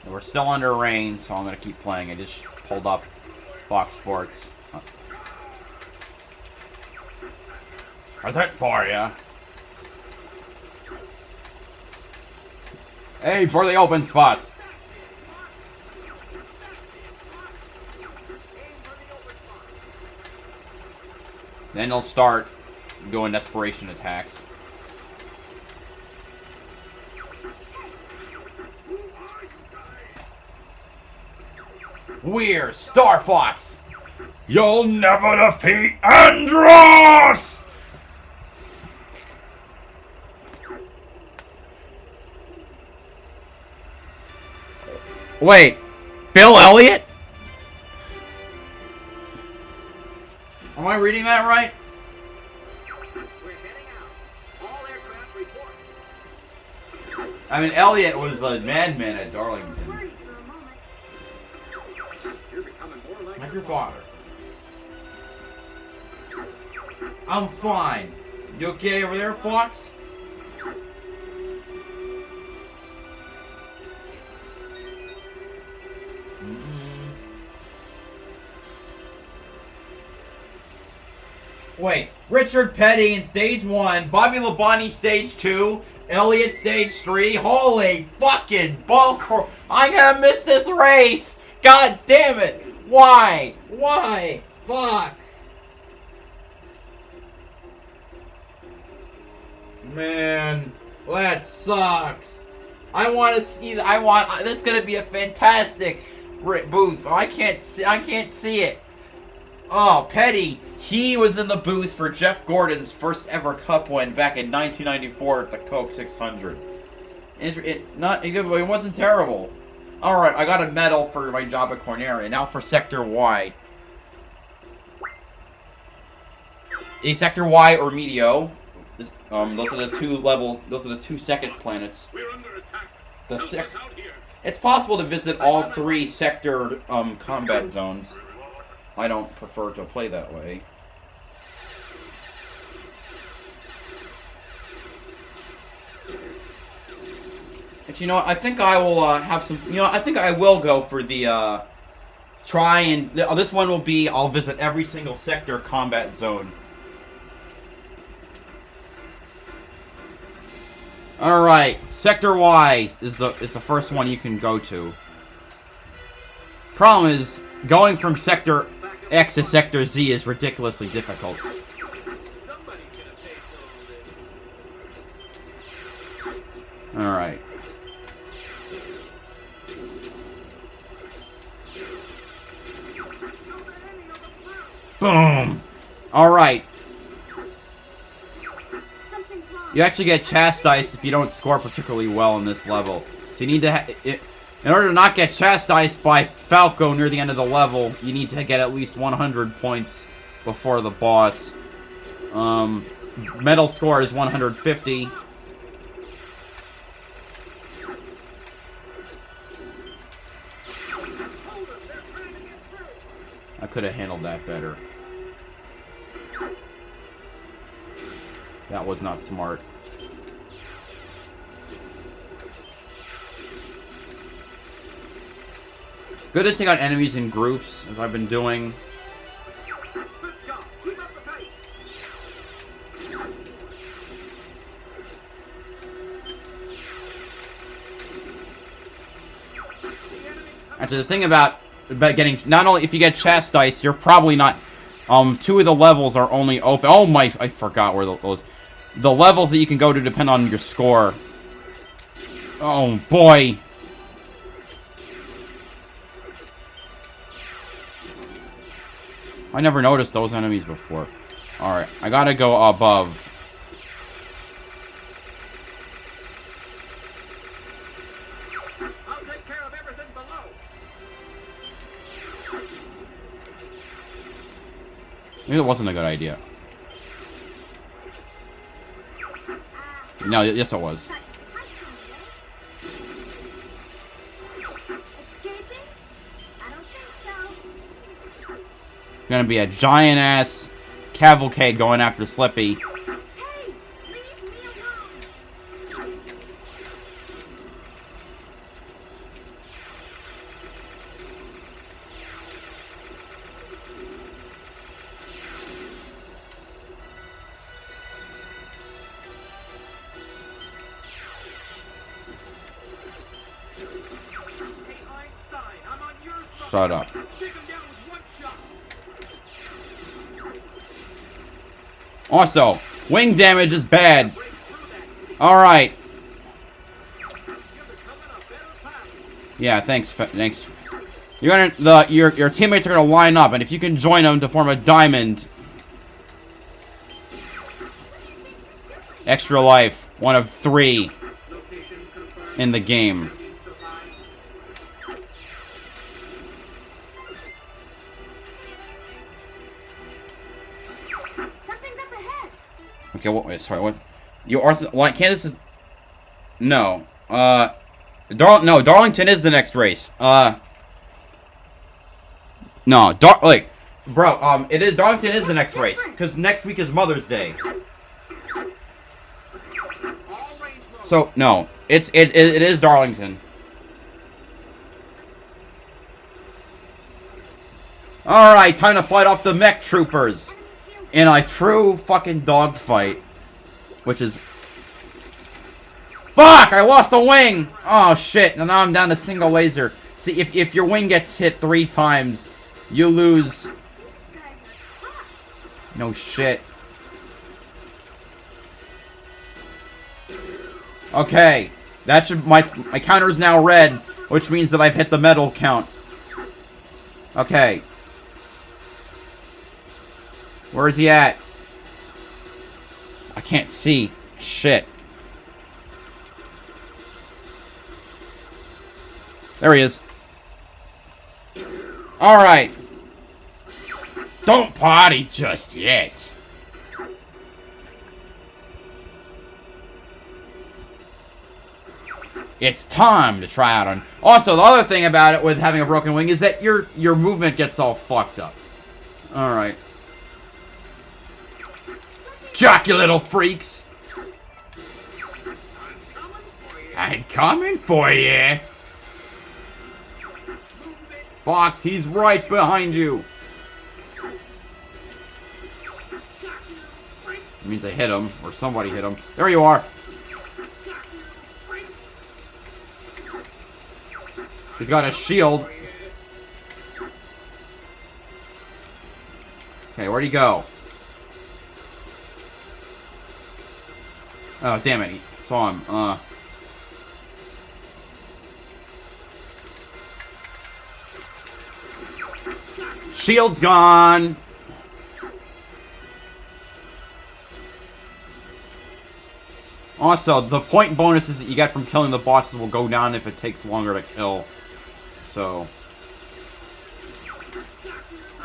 We're still under rain, so I'm gonna keep playing. I just pulled up Fox Sports. How's that for ya? Hey, for the open spots. Then they'll start doing desperation attacks. We're Star Fox! You'll never defeat Andros! Wait, Bill Elliott? Am I reading that right? I mean, Elliott was a madman at Darlington. How's your father? I'm fine. You okay over there, Fox? Wait, Richard Petty in stage 1, Bobby Labonte stage 2, Elliott stage 3. Holy fucking bullcrap! I'm gonna miss this race! God damn it! Why? Why? Fuck! Man, that sucks. I want to see. This is gonna be a fantastic booth. I can't see it. Oh, Petty. He was in the booth for Jeff Gordon's first ever Cup win back in 1994 at the Coke 600. It wasn't terrible. All right, I got a medal for my job at Corneria. Now for Sector Y. A Sector Y or Meteo. Those are the two second planets. It's possible to visit all 3 sector combat zones. I don't prefer to play that way. But you know what, I think I will have some, I think I will go for the, this one will be, I'll visit every single sector combat zone. Alright, Sector Y is the first one you can go to. Problem is, going from Sector X to Sector Z is ridiculously difficult. Alright. Boom! Alright. You actually get chastised if you don't score particularly well in this level. So you need to in order to not get chastised by Falco near the end of the level, you need to get at least 100 points before the boss. Medal score is 150. I could have handled that better. That was not smart. Good to take out enemies in groups, as I've been doing. Actually, the thing about getting, not only if you get chastised, you're probably not. 2 of the levels are only open. Oh my! I forgot where those. The levels that you can go to depend on your score. Oh boy. I never noticed those enemies before. Alright, I gotta go above. I'll take care of everything below. Maybe it wasn't a good idea. No, yes it was. Gonna be a giant-ass cavalcade going after Slippy. Shut up. Also, wing damage is bad. Alright. Yeah, thanks. You're gonna your teammates are gonna line up, and if you can join them to form a diamond. Extra life, 1 of 3 in the game. Okay, wait, sorry, what? You are, like, Kansas is, no, Darlington is the next race, No, like, bro, it is, Darlington is the next race, because next week is Mother's Day. So, no, it is Darlington. Alright, time to fight off the mech troopers in a true fucking dogfight, which is... Fuck! I lost a wing! Oh, shit, and now I'm down to single laser. See, if your wing gets hit 3 times, you lose... No shit. Okay, that should... My counter is now red, which means that I've hit the medal count. Okay. Where is he at? I can't see. Shit. There he is. Alright. Don't party just yet. It's time to try out on... Also, the other thing about it with having a broken wing is that your movement gets all fucked up. Alright. Chuck, you little freaks! I'm coming for you! Fox, he's right behind you! It means I hit him, or somebody hit him. There you are! He's got a shield. Okay, where'd he go? Oh, damn it. He saw him. Shield's gone. Also, the point bonuses that you get from killing the bosses will go down if it takes longer to kill. So...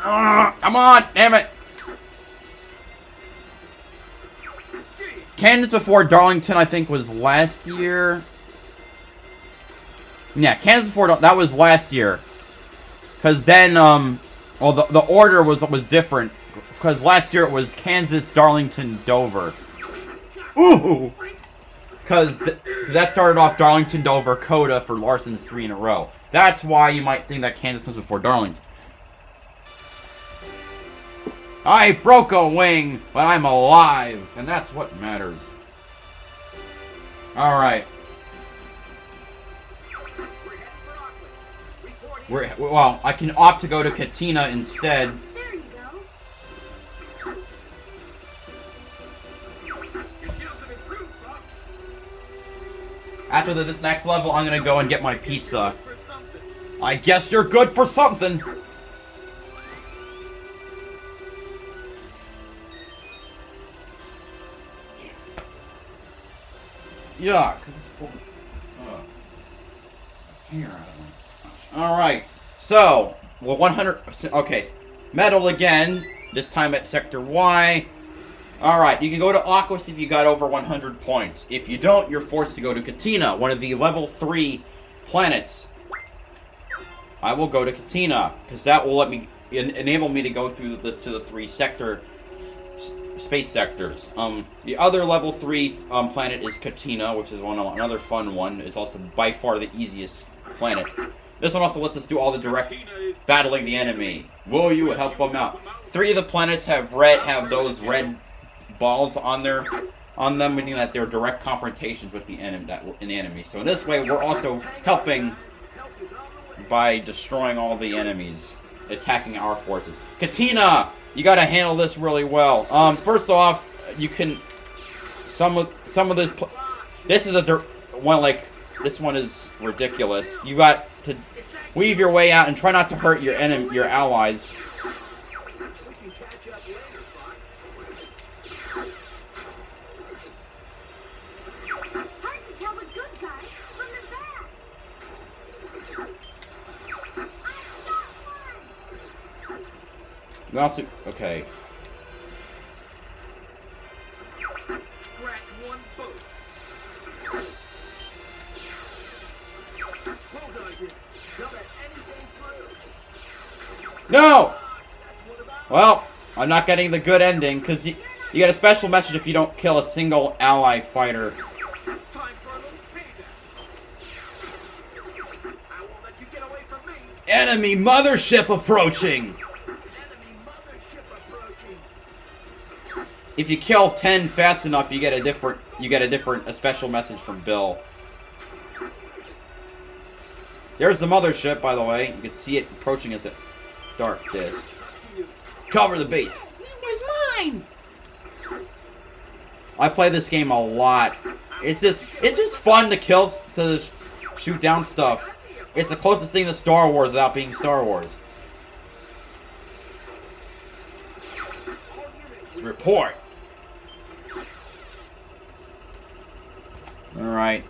come on! Damn it! Kansas before Darlington, I think, was last year. Yeah, Kansas before... That was last year. Because then, well, the order was different. Because last year it was Kansas, Darlington, Dover. Ooh! Because that started off Darlington, Dover, Coda for Larson's 3 in a row. That's why you might think that Kansas was before Darlington. I broke a wing, but I'm alive, and that's what matters. Alright. Well, I can opt to go to Katina instead. There you go. After this next level, I'm gonna go and get my pizza. I guess you're good for something. Yuck. Alright, so, well, 100, okay, medal again, this time at Sector Y. Alright, you can go to Aquas if you got over 100 points. If you don't, you're forced to go to Katina, one of the level 3 planets. I will go to Katina, because that will let me, enable me to go through to the 3 space sectors. The other level 3 planet is Katina, which is another fun one. It's also by far the easiest planet. This one also lets us do all the direct battling the enemy. Will you help them out? 3 of the planets have those red balls on them, meaning that they're direct confrontations with the enemy. So in this way, we're also helping by destroying all the enemies, attacking our forces. Katina, you gotta handle this really well. First off, you can some of the this is this one is ridiculous. You got to weave your way out and try not to hurt your allies. We also okay. No! Well, I'm not getting the good ending, because you get a special message if you don't kill a single ally fighter. Enemy mothership approaching! If you kill 10 fast enough, you get a special message from Bill. There's the mothership, by the way. You can see it approaching as a dark disc. Cover the base. Where's mine? I play this game a lot. It's just fun to shoot down stuff. It's the closest thing to Star Wars without being Star Wars. Report. All right.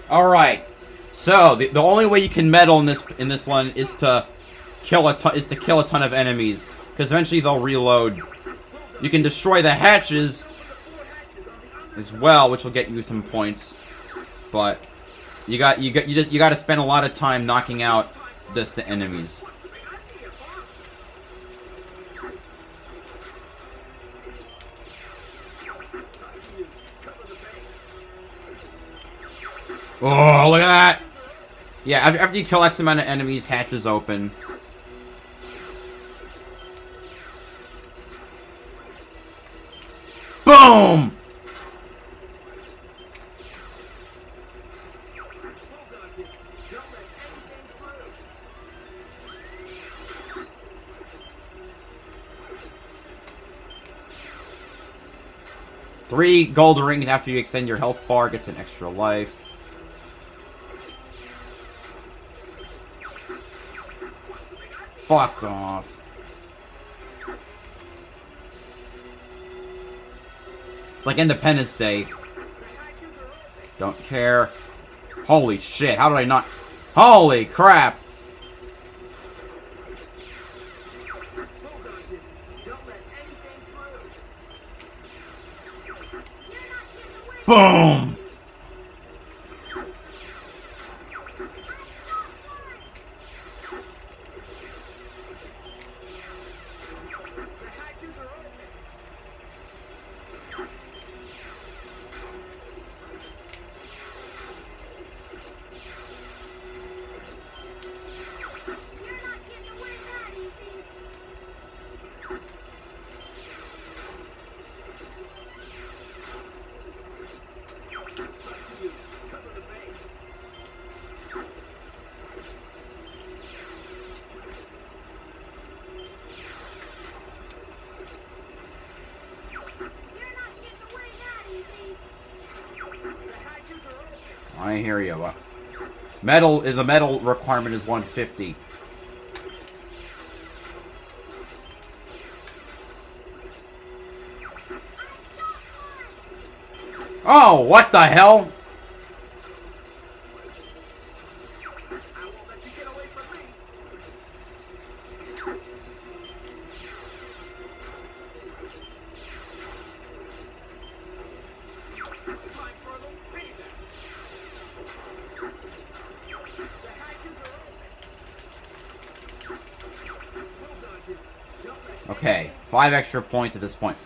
All right. So the only way you can medal in this one is to kill a ton of enemies, because eventually they'll reload. You can destroy the hatches as well, which will get you some points, but you got to spend a lot of time knocking out the enemies. Oh, look at that! Yeah, after you kill X amount of enemies, hatches open. Boom! Three gold rings after you extend your health bar gets an extra life. Fuck off. It's like Independence Day. Don't care. Holy shit, how did I not... Holy crap! Boom! I hear you. The medal requirement is 150. Oh, what the hell? Okay, 5 extra points at this point.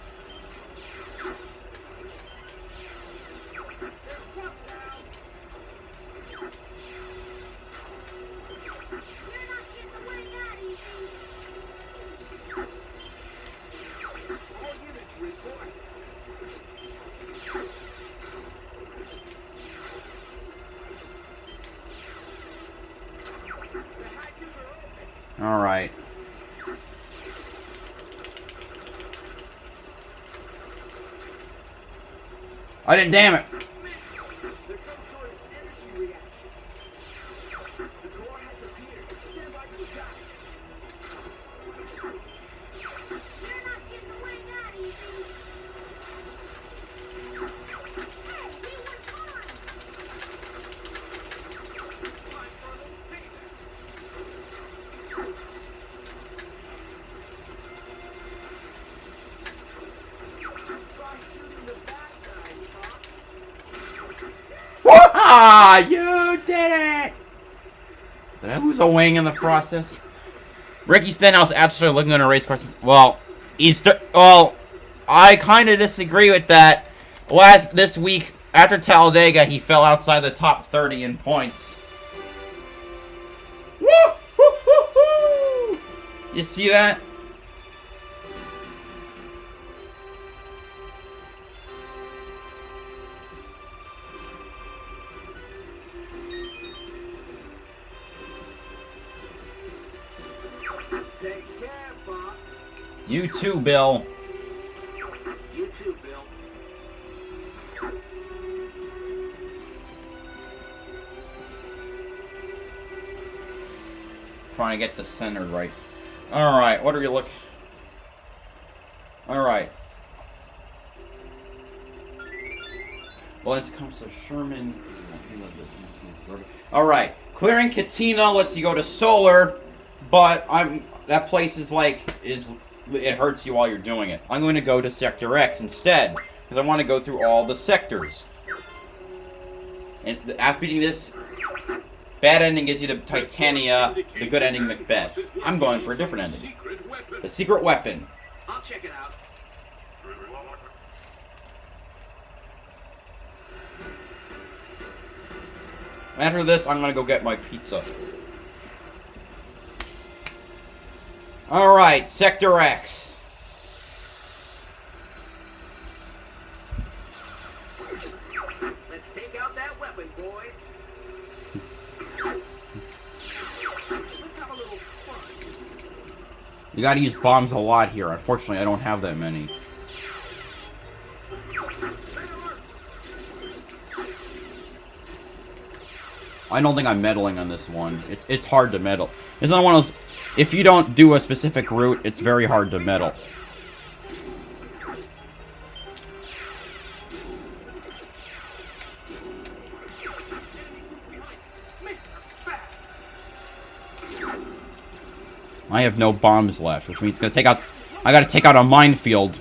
All right. I didn't, damn it. Ah, you did it! Did I lose a wing in the process? Ricky Stenhouse actually looking at a race car since, well, well, I kind of disagree with that. This week, after Talladega, he fell outside the top 30 in points. Woo! Woo! Woo! Woo! You see that? Take care, Bob. You too, Bill. You too, Bill. Trying to get the center right. Alright, what are you looking? Alright. Well, it comes to Sherman. Alright. Clearing Katina lets you go to Solar, but that place is it hurts you while you're doing it. I'm going to go to Sector X instead, because I want to go through all the sectors. And after beating this, bad ending gives you the Titania, the good ending Macbeth. I'm going for a different ending. The secret weapon. I'll check it out. After this, I'm going to go get my pizza. Alright, Sector X. Let's take out that weapon, boys. Let's have a little fun. You gotta use bombs a lot here. Unfortunately, I don't have that many. I don't think I'm meddling on this one. It's hard to meddle. It's not one of those... If you don't do a specific route, it's very hard to meddle. I have no bombs left, which means it's gonna take out... I gotta take out a minefield.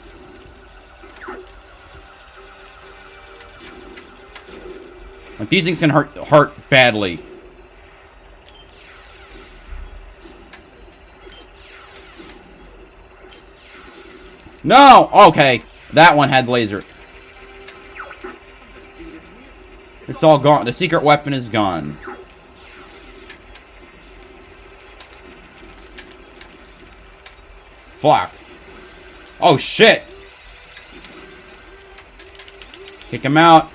Like, these things can hurt badly. No! Okay. That one had laser. It's all gone. The secret weapon is gone. Fuck. Oh, shit. Kick him out.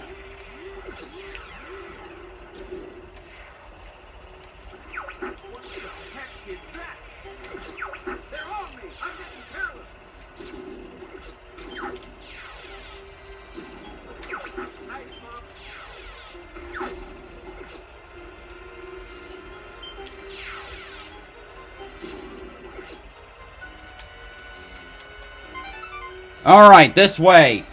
Alright, this way.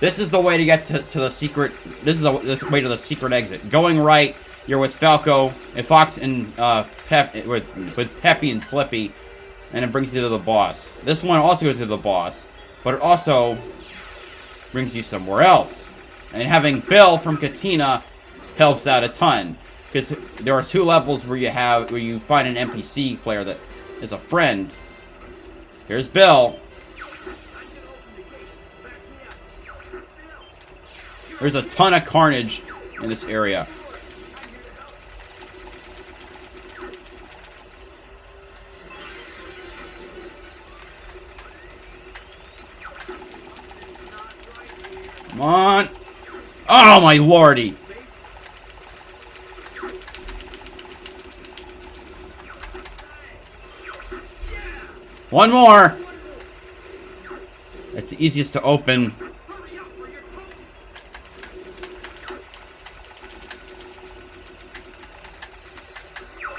This is the way to get to the secret. This is the way to the secret exit. Going right, you're with Falco and Fox and with Peppy and Slippy, and it brings you to the boss. This one also goes to the boss, but it also brings you somewhere else. And having Bill from Katina helps out a ton, because there are 2 levels where you find an NPC player that is a friend. Here's Bill. There's a ton of carnage in this area. Come on. Oh, my lordy. One more. It's the easiest to open.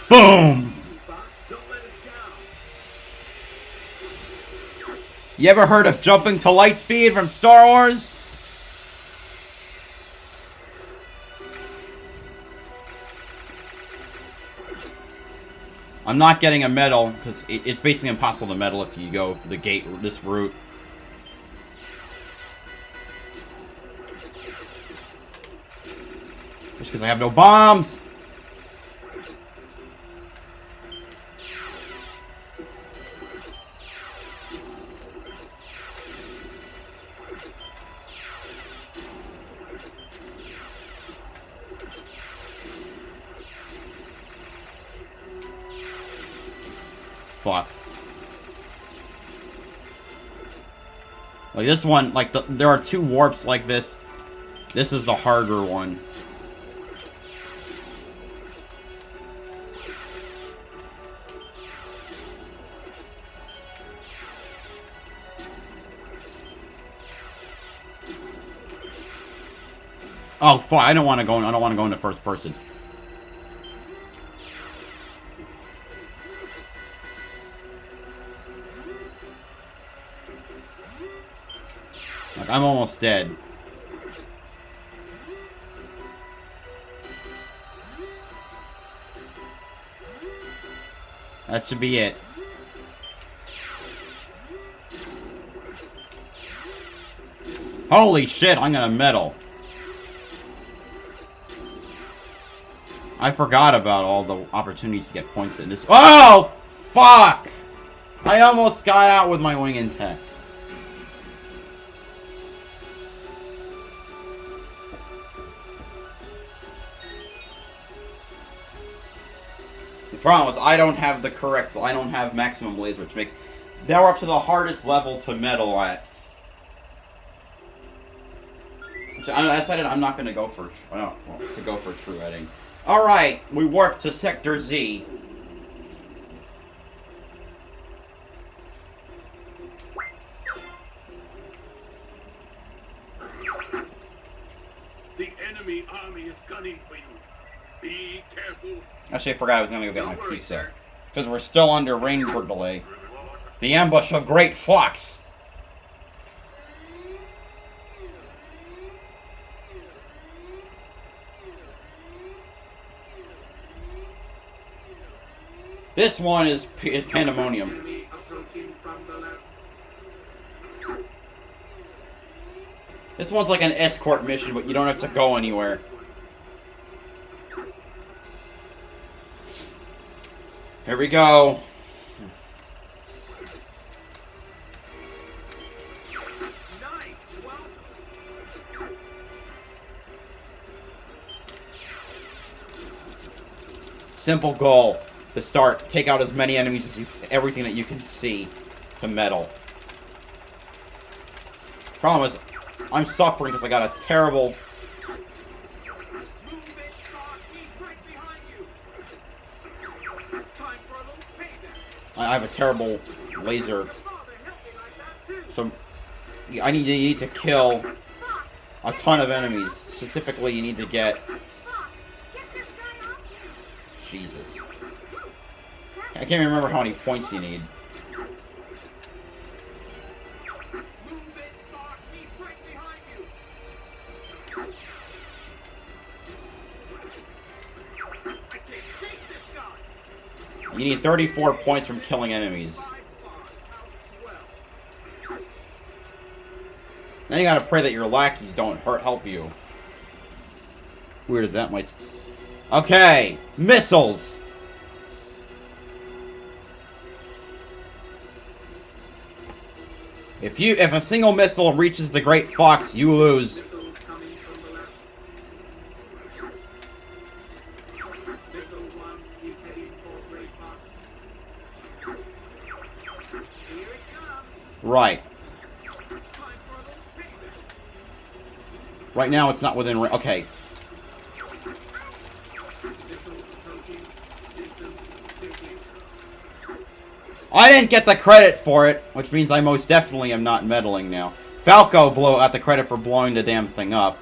Boom. You ever heard of jumping to light speed from Star Wars? I'm not getting a medal, because it's basically impossible to medal if you go this route. Just because I have no bombs. Fuck. Like this one, like there are two warps like this. This is the harder one. Oh fuck! I don't want to go. I don't want to go into first person. Like, I'm almost dead. That should be it. Holy shit, I'm gonna medal. I forgot about all the opportunities to get points in this. Oh, fuck! I almost got out with my wing intact. The problem is I don't have maximum laser, which makes... Now we're up to the hardest level to medal at. So I decided I'm not going to go for... true heading. Alright, we warp to Sector Z. The enemy army is gunning for you. Be careful. Actually, I forgot I was going to go get my preset. Because we're still under ranger delay. The ambush of Great Fox. This one is pandemonium. This one's like an escort mission, but you don't have to go anywhere. Here we go. Simple goal to start. Take out as many enemies as everything that you can see to medal. Problem is, I'm suffering because I got a terrible... I have a terrible laser. So, you need to kill a ton of enemies. Specifically, you need to get... Jesus. I can't remember how many points you need. You need 34 points from killing enemies. Then you gotta pray that your lackeys don't help you. Weird as that might... Okay! Missiles! If a single missile reaches the Great Fox, you lose. Right. Right now, it's not within... Okay. I didn't get the credit for it, which means I most definitely am not meddling now. Falco got the credit for blowing the damn thing up.